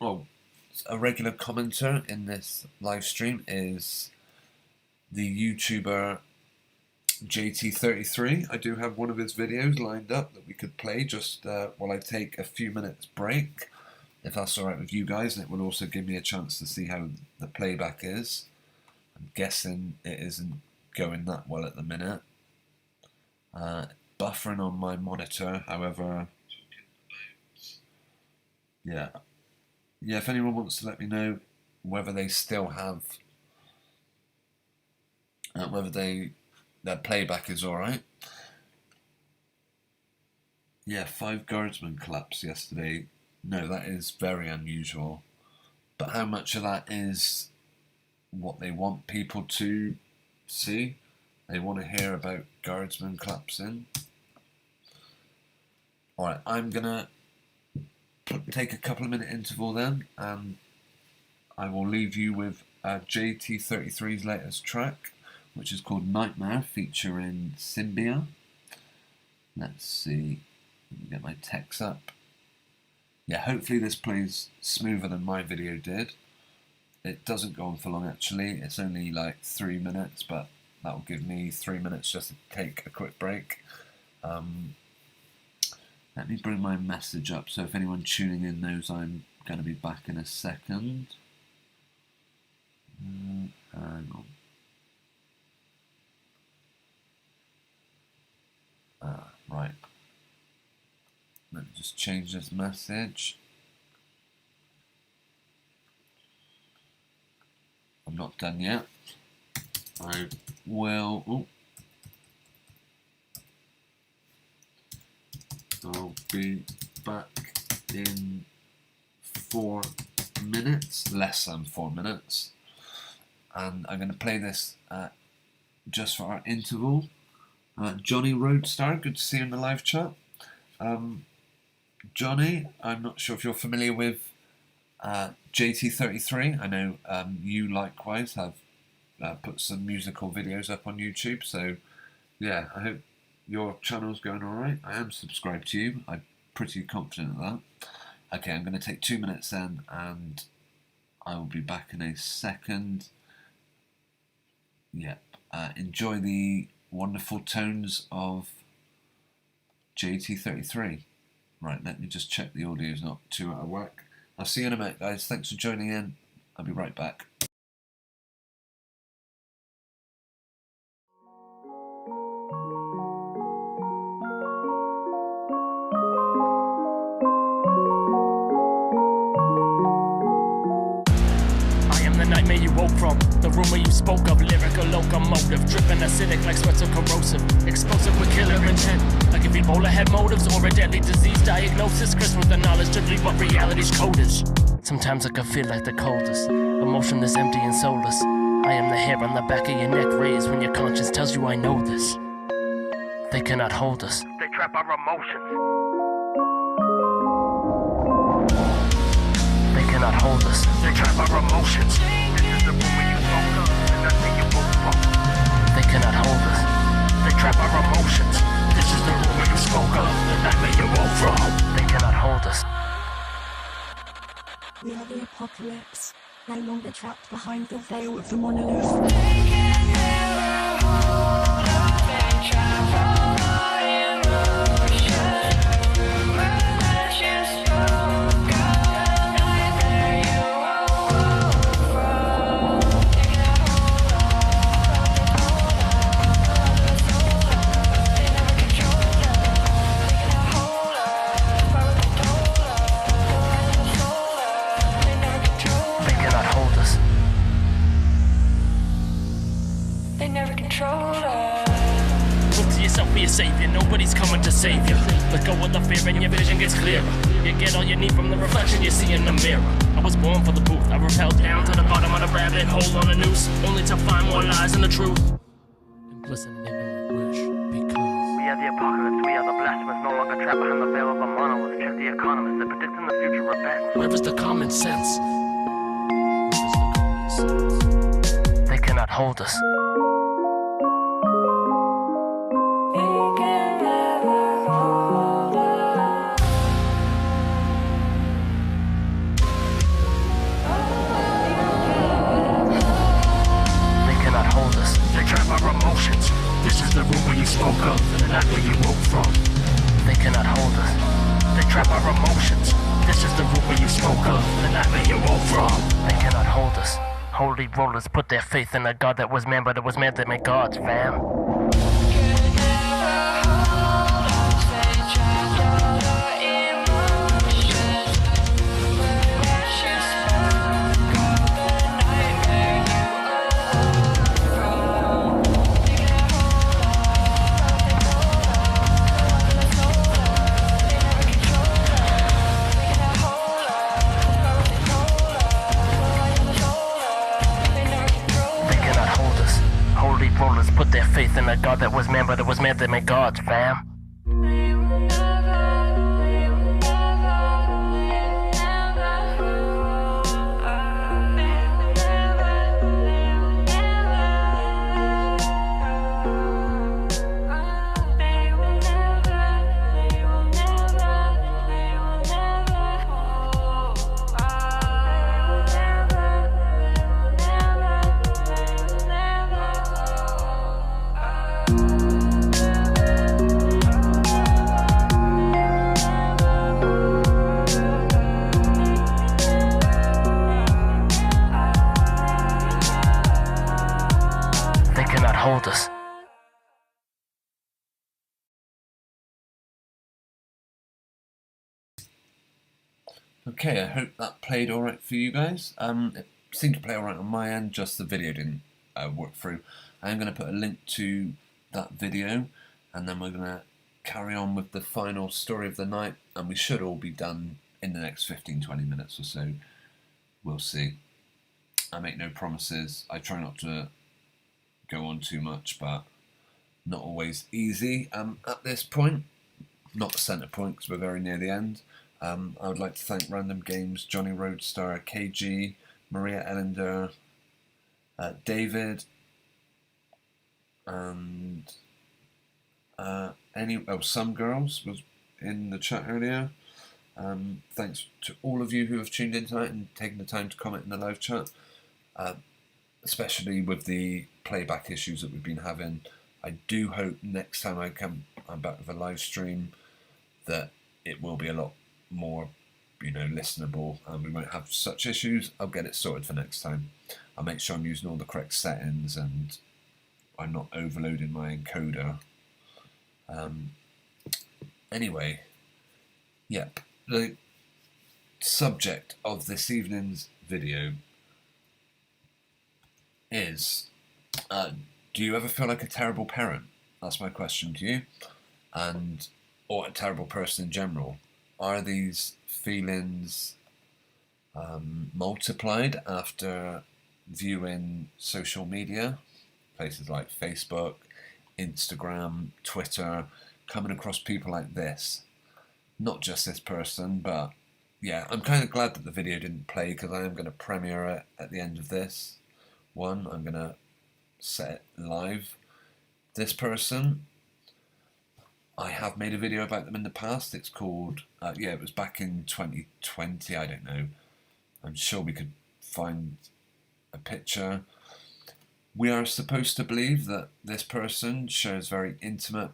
well, a regular commenter in this live stream is the YouTuber JT33. I do have one of his videos lined up that we could play just while I take a few minutes break, if that's alright with you guys, and it will also give me a chance to see how the playback is. I'm guessing it isn't going that well at the minute. Buffering on my monitor, however, yeah, if anyone wants to let me know whether they still have, whether their playback is alright. Yeah, 5 guardsmen collapsed yesterday. No, that is very unusual. But how much of that is what they want people to see? They want to hear about guardsmen collapsing. Alright, I'm going to take a couple of minute interval then, and I will leave you with JT33's latest track, which is called Nightmare, featuring Symbia. Let's see, let me get my text up. Yeah, hopefully this plays smoother than my video did. It doesn't go on for long actually, it's only like 3 minutes, but that will give me 3 minutes just to take a quick break. Let me bring my message up so if anyone tuning in knows I'm going to be back in a second. Hang on. Right. Let me just change this message. I'm not done yet. I will... Ooh. I'll be back in 4 minutes, less than 4 minutes. And I'm going to play this just for our interval. Johnny Roadstar, good to see you in the live chat. Johnny, I'm not sure if you're familiar with JT33. I know you likewise have put some musical videos up on YouTube, so yeah, I hope your channel's going alright. I am subscribed to you, I'm pretty confident of that. Okay, I'm going to take 2 minutes then, and I will be back in a second. Yep, enjoy the wonderful tones of JT33. Right, let me just check the audio is not too out of whack. I'll see you in a minute, guys. Thanks for joining in. I'll be right back. Nightmare you woke from, the rumor you spoke of, lyrical locomotive, dripping acidic like sweat so corrosive, explosive with killer intent, like if Ebola had motives or a deadly disease diagnosis, crisp with the knowledge to read what reality's code is. Sometimes I can feel like the coldest, emotionless, empty and soulless. I am the hair on the back of your neck raised when your conscience tells you I know this. They cannot hold us. They trap our emotions. They cannot hold us. They trap our emotions. This is the rumor you spoke of, and that's where you woke from. They cannot hold us. They trap our emotions. This is the rumor you spoke of, and that's where you woke from. They cannot hold us. We are the apocalypse, no longer trapped behind the veil of the monolith. They trap our emotions. Rumors you spoke of, neither you awoke from. They cannot hold us. They never control us. They cannot hold us. They cannot hold us. They never control us. Look to yourself, be a savior, nobody's coming to save you. Let go of the fear and your vision gets clearer. You get all you need from the reflection you see in the mirror. I was born for the booth, I rappelled down to the bottom of the rabbit hole on a noose, only to find more lies than the truth. Implicit in ignorant wish, because we are the apocalypse, we are the blasphemous, no longer trapped behind the veil of a monolith. Check the economists, they're predicting the future repent. Where is the common sense? Where is the common sense? They cannot hold us. Our emotions. This is the rumor you spoke of, and not where you woke from. They cannot hold us. They trap our emotions. This is the rumor you spoke of, and not where you woke from. They cannot hold us. Holy rollers put their faith in a god that was man, but it was man that made gods, fam. Rollers put their faith in a god that was man, but it was man that made gods, fam. Hold us. Okay, I hope that played alright for you guys. It seemed to play alright on my end, just the video didn't work through. I'm going to put a link to that video, and then we're going to carry on with the final story of the night, and we should all be done in the next 15-20 minutes or so. We'll see. I make no promises. I try not to go on too much, but not always easy at this point. Not the centre point because we're very near the end. I would like to thank Random Games, Johnny Roadstar, KG, Maria Ellender, David, and Some Girls was in the chat earlier. Thanks to all of you who have tuned in tonight and taken the time to comment in the live chat, especially with the playback issues that we've been having. I do hope next time I'm back with a live stream that it will be a lot more, listenable, and we won't have such issues. I'll get it sorted for next time. I'll make sure I'm using all the correct settings and I'm not overloading my encoder. Anyway, yep. The subject of this evening's video is, do you ever feel like a terrible parent? That's my question to you. Or a terrible person in general. Are these feelings multiplied after viewing social media, places like Facebook, Instagram, Twitter, coming across people like this? Not just this person, but yeah, I'm kind of glad that the video didn't play because I am going to premiere it at the end of this one. I'm going to set it live. This person, I have made a video about them in the past. It's called, it was back in 2020, I don't know. I'm sure we could find a picture. We are supposed to believe that this person shares very intimate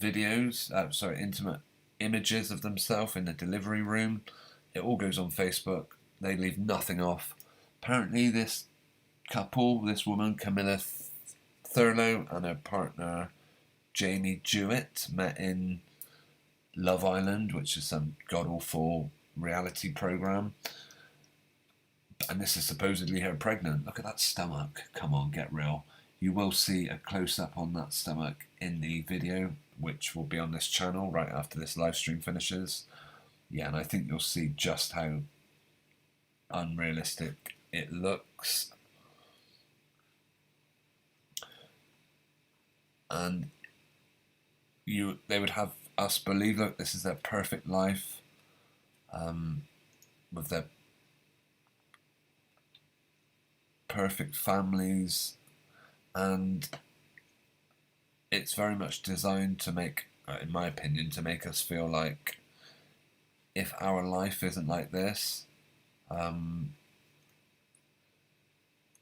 intimate images of themselves in the delivery room. It all goes on Facebook. They leave nothing off. Apparently this couple, this woman, Camilla Thurlow, and her partner, Jamie Jewett, met in Love Island, which is some god-awful reality program. And this is supposedly her pregnant. Look at that stomach. Come on, get real. You will see a close-up on that stomach in the video, which will be on this channel right after this live stream finishes. Yeah, and I think you'll see just how unrealistic it looks. And they would have us believe, look, this is their perfect life, with their perfect families, and it's very much designed to make, in my opinion, to make us feel like if our life isn't like this,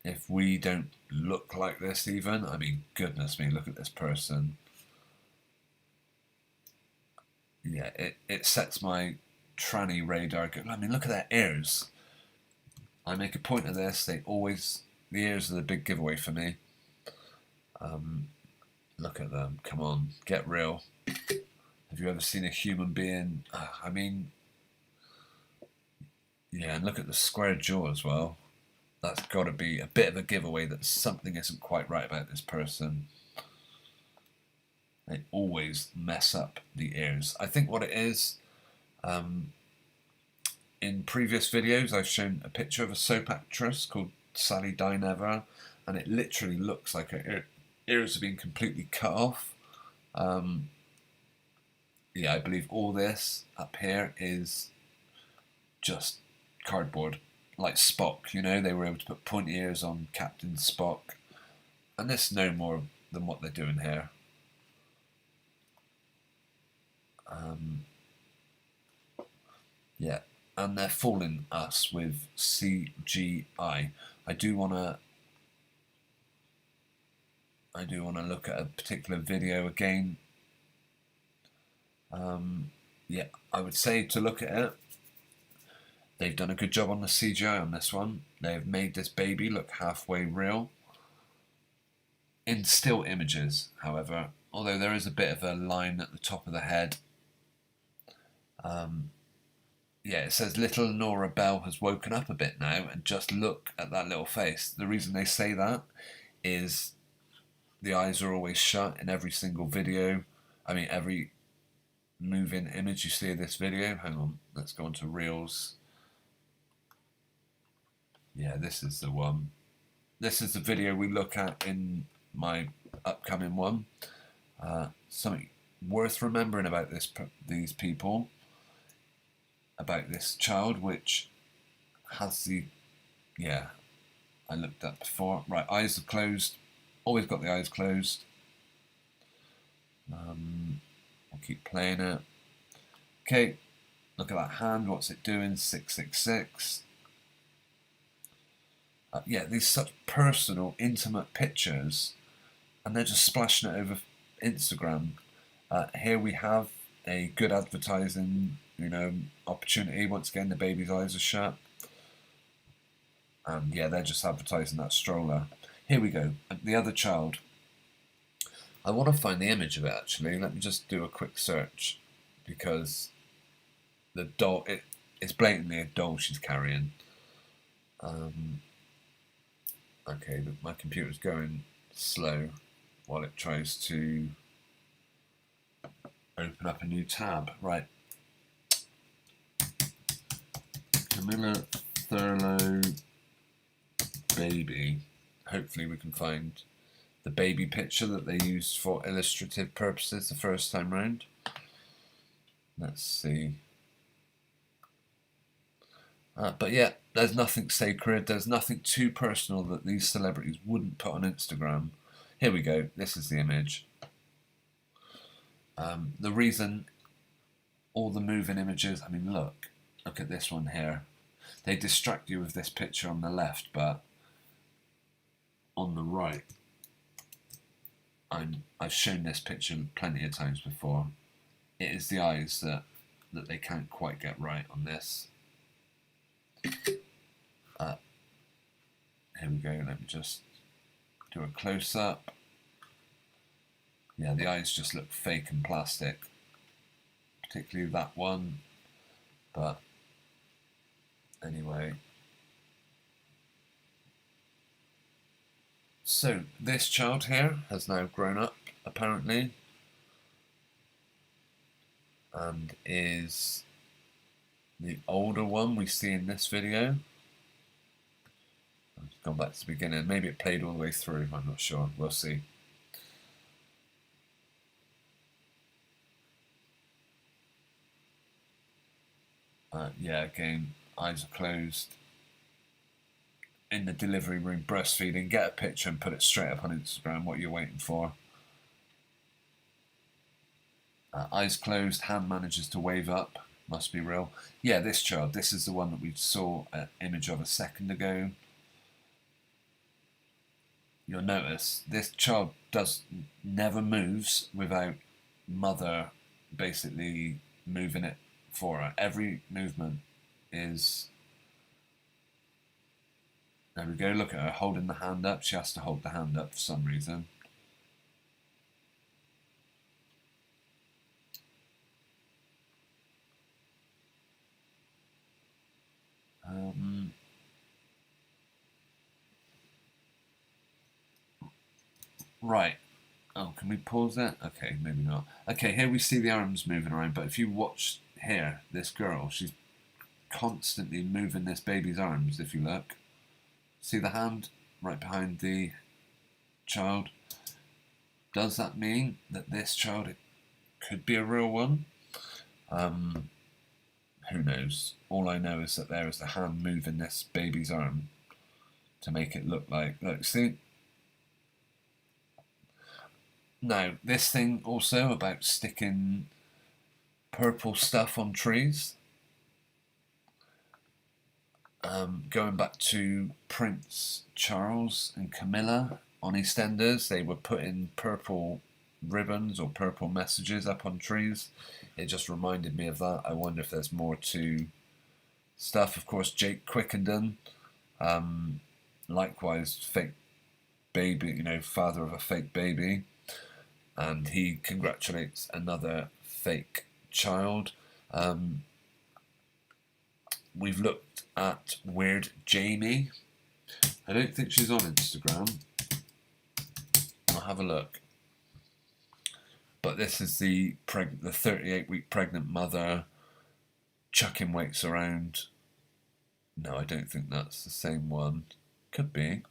if we don't look like this even, I mean, goodness me, look at this person. Yeah, it sets my tranny radar. I mean, look at their ears. I make a point of this. The ears are the big giveaway for me. Look at them. Come on, get real. Have you ever seen a human being? I mean, yeah, and look at the square jaw as well. That's got to be a bit of a giveaway that something isn't quite right about this person. They always mess up the ears. I think what it is, in previous videos I've shown a picture of a soap actress called Sally Dinever, and it literally looks like her ears have been completely cut off. Yeah, I believe all this up here is just cardboard, like Spock, they were able to put pointy ears on Captain Spock, and this is no more than what they're doing here. Yeah, and they're fooling us with CGI. I do want to look at a particular video again. Yeah, I would say to look at it. They've done a good job on the CGI on this one. They've made this baby look halfway real. In still images, however, although there is a bit of a line at the top of the head. Yeah, it says little Nora Bell has woken up a bit now, and just look at that little face. The reason they say that is the eyes are always shut in every single video. I mean, every moving image you see of this video. Hang on, let's go on to Reels. Yeah, this is the one. This is the video we look at in my upcoming one. Something worth remembering about these people, about this child, which has the, yeah, I looked up before. Right, eyes are closed. Always got the eyes closed. I'll keep playing it. Okay, look at that hand. What's it doing? 666. Yeah, these such personal, intimate pictures, and they're just splashing it over Instagram. Here we have a good advertising, opportunity. Once again, the baby's eyes are shut. And yeah, they're just advertising that stroller. Here we go. The other child. I want to find the image of it, actually. Let me just do a quick search, because the doll, it's blatantly a doll she's carrying. Okay, my computer's going slow while it tries to open up a new tab. Right. Camilla Thurlow baby. Hopefully we can find the baby picture that they used for illustrative purposes the first time round. Let's see. But yeah, there's nothing sacred, there's nothing too personal that these celebrities wouldn't put on Instagram. Here we go, this is the image. The reason all the moving images, I mean look at this one here. They distract you with this picture on the left, but on the right, I've shown this picture plenty of times before. It is the eyes that they can't quite get right on this. Here we go, let me just do a close-up. Yeah, the eyes just look fake and plastic, particularly that one, but anyway. So this child here has now grown up, apparently, and is the older one we see in this video. I've gone back to the beginning. Maybe it played all the way through. I'm not sure. We'll see. Yeah, again, eyes are closed. In the delivery room, breastfeeding. Get a picture and put it straight up on Instagram. What you're waiting for. Eyes closed. Hand manages to wave up. Must be real. Yeah, this child. This is the one that we saw an image of a second ago. You'll notice this child never moves without mother basically moving it for her. Every movement is... There we go, look at her holding the hand up. She has to hold the hand up for some reason. Right. Oh, can we pause that? Okay, maybe not. Okay, here we see the arms moving around, but if you watch here, this girl, she's constantly moving this baby's arms, if you look. See the hand right behind the child? Does that mean that this child could be a real one? Who knows? All I know is that there is the hand moving this baby's arm to make it look like... Look, see? Now, this thing also about sticking purple stuff on trees. Going back to Prince Charles and Camilla on EastEnders, they were putting purple ribbons or purple messages up on trees. It just reminded me of that. I wonder if there's more to stuff. Of course, Jake Quickenden, likewise, fake baby, father of a fake baby. And he congratulates another fake child. We've looked at Weird Jamie. I don't think she's on Instagram. I'll have a look. But this is the 38-week pregnant mother chucking weights around. No, I don't think that's the same one. Could be.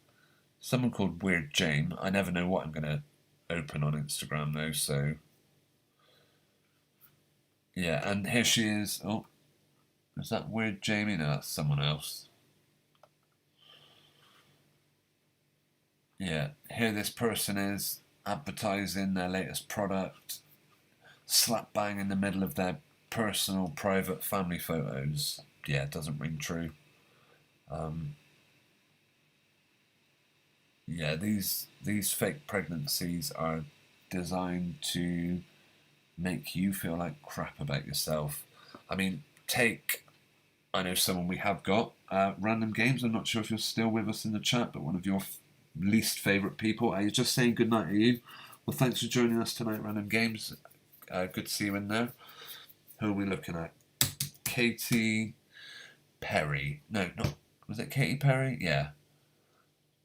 Someone called Weird Jane. I never know what I'm going to open on Instagram though, so yeah. And here she is. Oh, is that Weird Jamie? No, that's someone else. Yeah, here this person is advertising their latest product, slap bang in the middle of their personal, private family photos. Yeah, it doesn't ring true. Yeah, these fake pregnancies are designed to make you feel like crap about yourself. I mean, I know someone we have got, Random Games. I'm not sure if you're still with us in the chat, but one of your least favourite people. I was just saying good night to you. Well, thanks for joining us tonight, Random Games. Good to see you in there. Who are we looking at? Katy Perry. No, not. Was it Katy Perry? Yeah.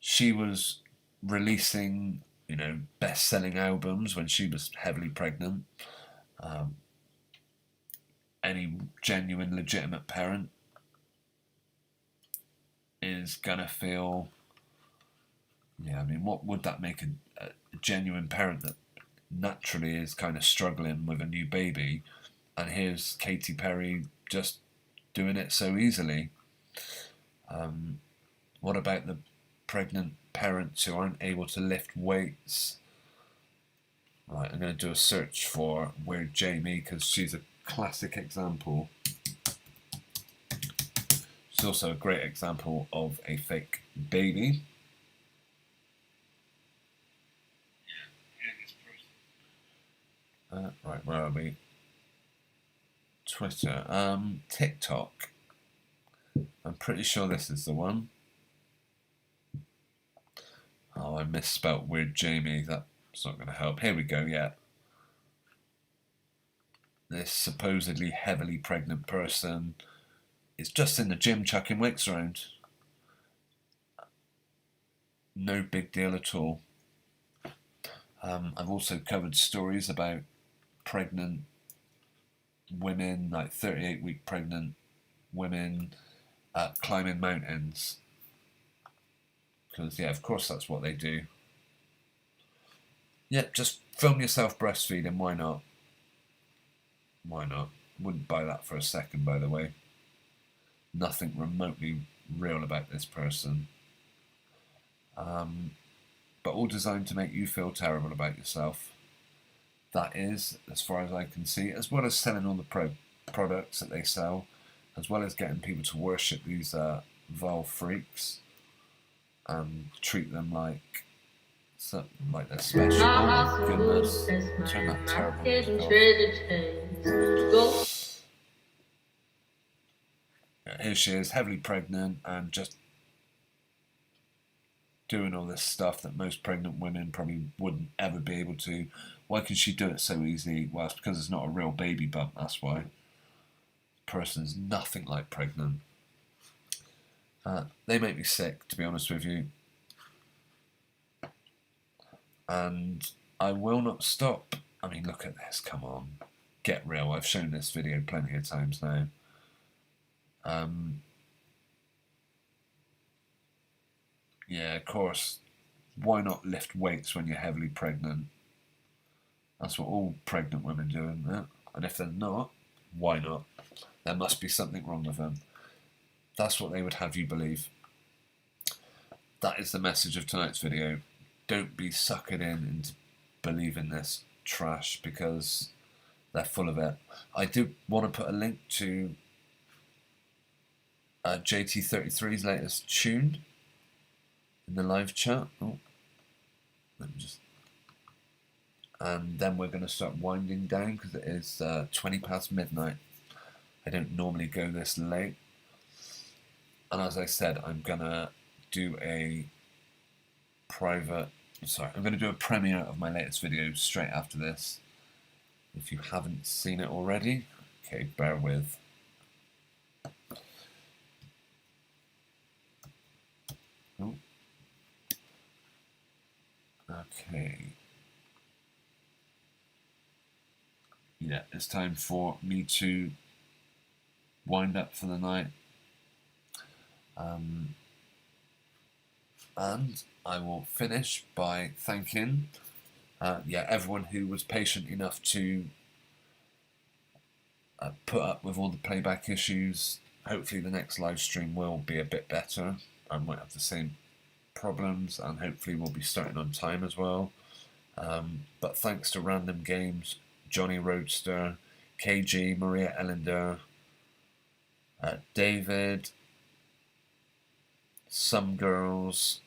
She was releasing, best-selling albums when she was heavily pregnant. Any genuine, legitimate parent is gonna feel. Yeah, I mean, what would that make a genuine parent that naturally is kind of struggling with a new baby, and here's Katy Perry just doing it so easily? What about the pregnant parents who aren't able to lift weights? Right, I'm going to do a search for Weird Jamie because she's a classic example. She's also a great example of a fake baby. Right, where are we? Twitter. TikTok. I'm pretty sure this is the one. Oh, I misspelt Weird Jamie. That's not going to help. Here we go, yeah. This supposedly heavily pregnant person is just in the gym chucking weights around. No big deal at all. I've also covered stories about pregnant women, like 38-week pregnant women, climbing mountains. Because, yeah, of course that's what they do. Yeah, just film yourself breastfeeding, why not? Why not? Wouldn't buy that for a second, by the way. Nothing remotely real about this person. But all designed to make you feel terrible about yourself. That is, as far as I can see, as well as selling all the products that they sell, as well as getting people to worship these vile freaks and treat them like they're special. Oh my goodness. Turn that terrible music off. Here she is, heavily pregnant and just doing all this stuff that most pregnant women probably wouldn't ever be able to. Why can she do it so easily? Well, it's because it's not a real baby bump, that's why. The person is nothing like pregnant. They make me sick, to be honest with you. And I will not stop. I mean, look at this, come on. Get real. I've shown this video plenty of times now. Yeah, of course. Why not lift weights when you're heavily pregnant? That's what all pregnant women do, isn't it? And if they're not, why not? There must be something wrong with them. That's what they would have you believe. That is the message of tonight's video. Don't be suckered into believing this trash because they're full of it. I do want to put a link to JT33's latest tune in the live chat. Oh, let me just. And then we're going to start winding down because it is 20 past midnight. I don't normally go this late. And as I said, I'm going to do a I'm going to do a premiere of my latest video straight after this. If you haven't seen it already, okay, bear with. Oh. Okay. Yeah, it's time for me to wind up for the night. And I will finish by thanking everyone who was patient enough to put up with all the playback issues. Hopefully the next live stream will be a bit better. I might have the same problems, and hopefully we'll be starting on time as well. But thanks to Random Games, Johnny Roadster, KG, Maria Ellender, David, Some Girls,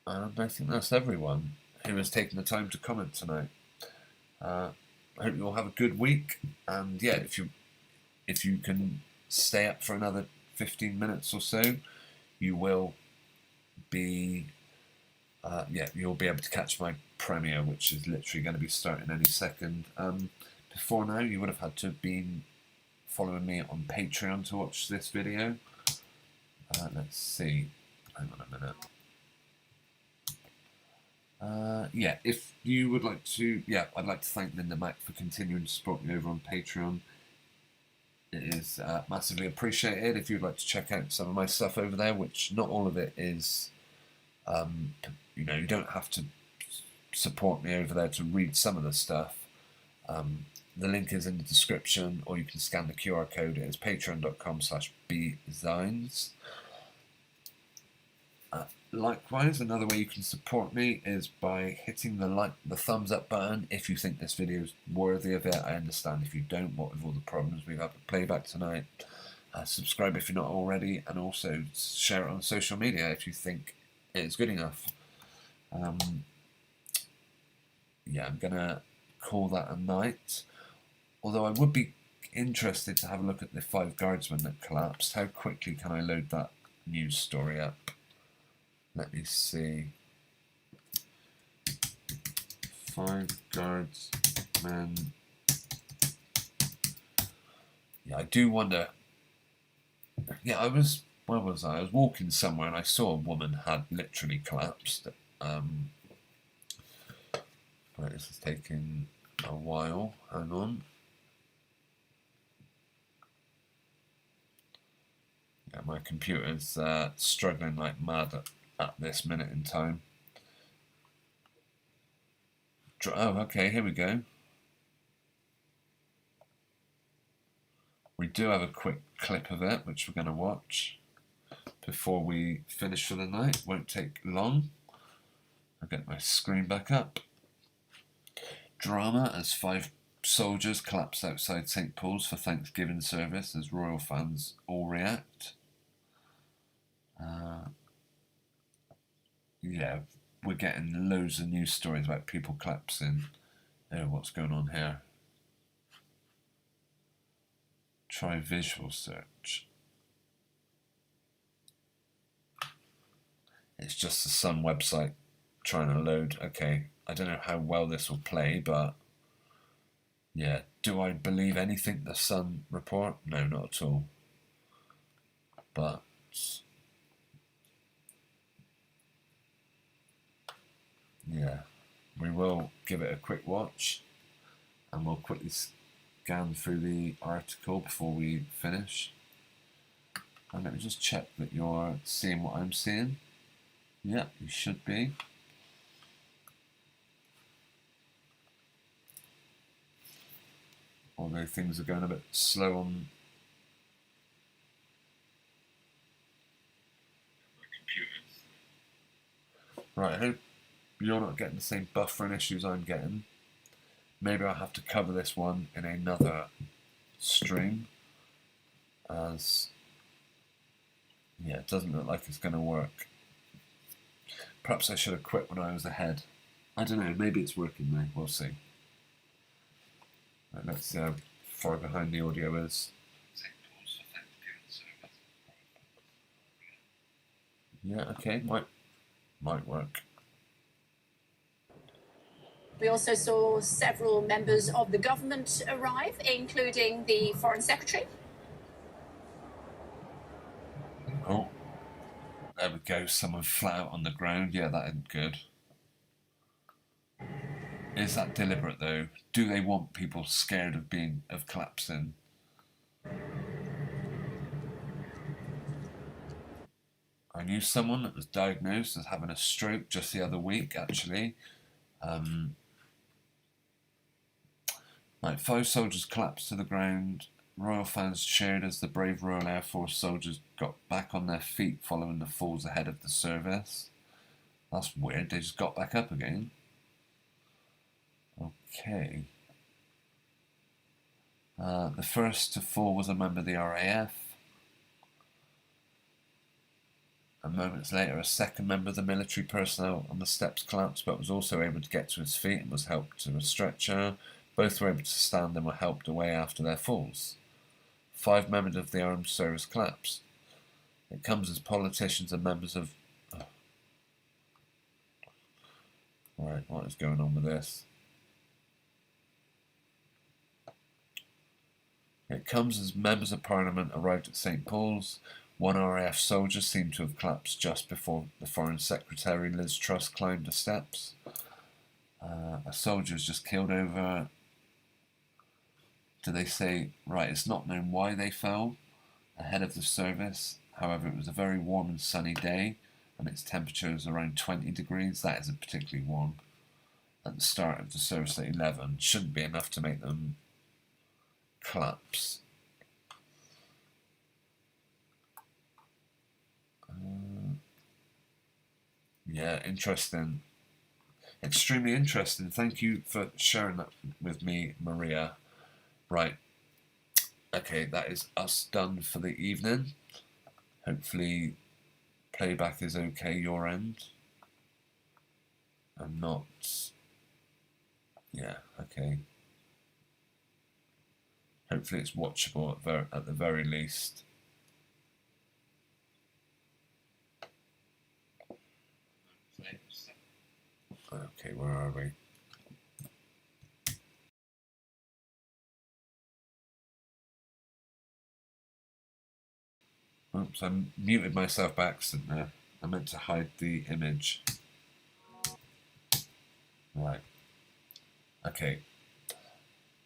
and I think that's everyone who has taken the time to comment tonight. I hope you all have a good week, and yeah, if you can stay up for another 15 minutes or so, you will be you'll be able to catch my premiere, which is literally going to be starting any second. Before now, you would have had to have been following me on Patreon to watch this video. Let's see. Hang on a minute. If you would like to, I'd like to thank Linda Mack for continuing to support me over on Patreon. It is massively appreciated. If you'd like to check out some of my stuff over there, which not all of it is, you don't have to support me over there to read some of the stuff. The link is in the description, or you can scan the QR code. It is patreon.com/BZLive. Likewise, another way you can support me is by hitting the thumbs up button if you think this video is worthy of it. I understand if you don't, what with all the problems we've had with playback tonight. Subscribe if you're not already, and also share it on social media if you think it's good enough. I'm gonna call that a night. Although I would be interested to have a look at the 5 guardsmen that collapsed. How quickly can I load that news story up? Let me see. 5 guardsmen. Yeah, I do wonder. Yeah, where was I? I was walking somewhere and I saw a woman had literally collapsed. Right, this is taking a while. Hang on. Yeah, my computer's struggling like mad at this minute in time. Oh, okay, here we go. We do have a quick clip of it, which we're going to watch before we finish for the night. Won't take long. I'll get my screen back up. Drama as 5 soldiers collapse outside St. Paul's for Thanksgiving service as royal fans all react. We're getting loads of news stories about people collapsing. Oh, what's going on here? Try visual search. It's just the Sun website trying to load. Okay, I don't know how well this will play, but yeah. Do I believe anything the Sun report? No, not at all. But yeah, we will give it a quick watch, and we'll quickly scan through the article before we finish. And let me just check that you're seeing what I'm seeing. Yeah, you should be. Although things are going a bit slow on my computer. Right, I hope you're not getting the same buffering issues I'm getting. Maybe I'll have to cover this one in another stream, as it doesn't look like it's going to work. Perhaps I should have quit when I was ahead. I don't know, maybe it's working now, we'll see. Right, let's see how far behind the audio is. Yeah, okay, might work. We also saw several members of the government arrive, including the Foreign Secretary. Oh, there we go, someone flat out on the ground. Yeah, that isn't good. Is that deliberate though? Do they want people scared of collapsing? I knew someone that was diagnosed as having a stroke just the other week, actually. Like 5 soldiers collapsed to the ground. Royal fans cheered as the brave Royal Air Force soldiers got back on their feet following the falls ahead of the service. That's weird, they just got back up again. Okay. The first to fall was a member of the RAF. And moments later, a second member of the military personnel on the steps collapsed, but was also able to get to his feet and was helped to a stretcher. Both were able to stand and were helped away after their falls. 5 members of the armed service collapsed. It comes as politicians and members of... Right, what is going on with this? It comes as members of Parliament arrived at St Paul's. 1 RAF soldier seemed to have collapsed just before the Foreign Secretary Liz Truss climbed the steps. A soldier was just killed over... Do they say, right, it's not known why they fell ahead of the service. However, it was a very warm and sunny day, and its temperature was around 20 degrees. That isn't particularly warm. At the start of the service at 11, shouldn't be enough to make them collapse. Yeah, interesting. Extremely interesting. Thank you for sharing that with me, Maria. Right. Okay, that is us done for the evening. Hopefully playback is okay your end. And not... Yeah, okay. Hopefully it's watchable at the very least. Okay, where are we? Oops, I muted myself by accident there. I meant to hide the image. Right. Okay.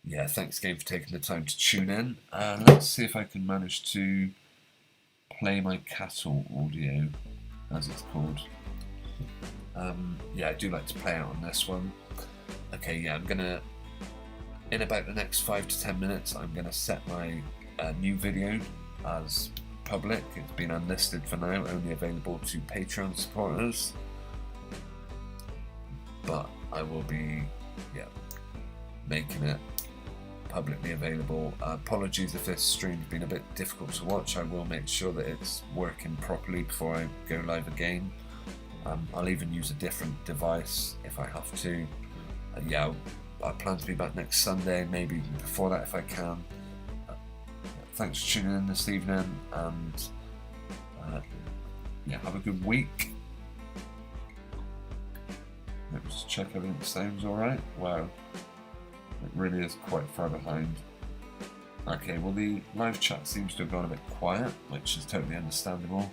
Yeah, thanks again for taking the time to tune in. Let's see if I can manage to play my cattle audio, as it's called. Yeah, I do like to play out on this one. Okay, yeah, I'm gonna, in about the next 5 to 10 minutes, I'm gonna set my new video as public. It's been unlisted for now, only available to Patreon supporters. But I will be, yeah, making it publicly available. Apologies if this stream's been a bit difficult to watch. I will make sure that it's working properly before I go live again. I'll even use a different device if I have to. Yeah, I plan to be back next Sunday, maybe even before that if I can. Thanks for tuning in this evening, and yeah, have a good week. Let's check everything sounds alright. Wow, it really is quite far behind. Okay, well the live chat seems to have gone a bit quiet, which is totally understandable.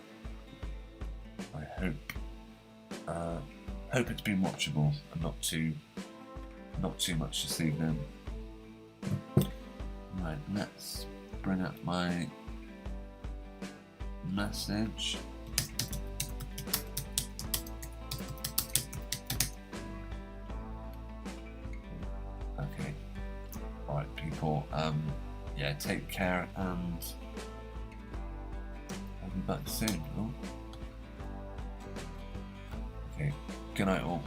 I hope it's been watchable and not too much this evening. Right, let's bring up my message. Okay, alright people, yeah, take care, and I'll be back soon. Oh. Okay, good night all.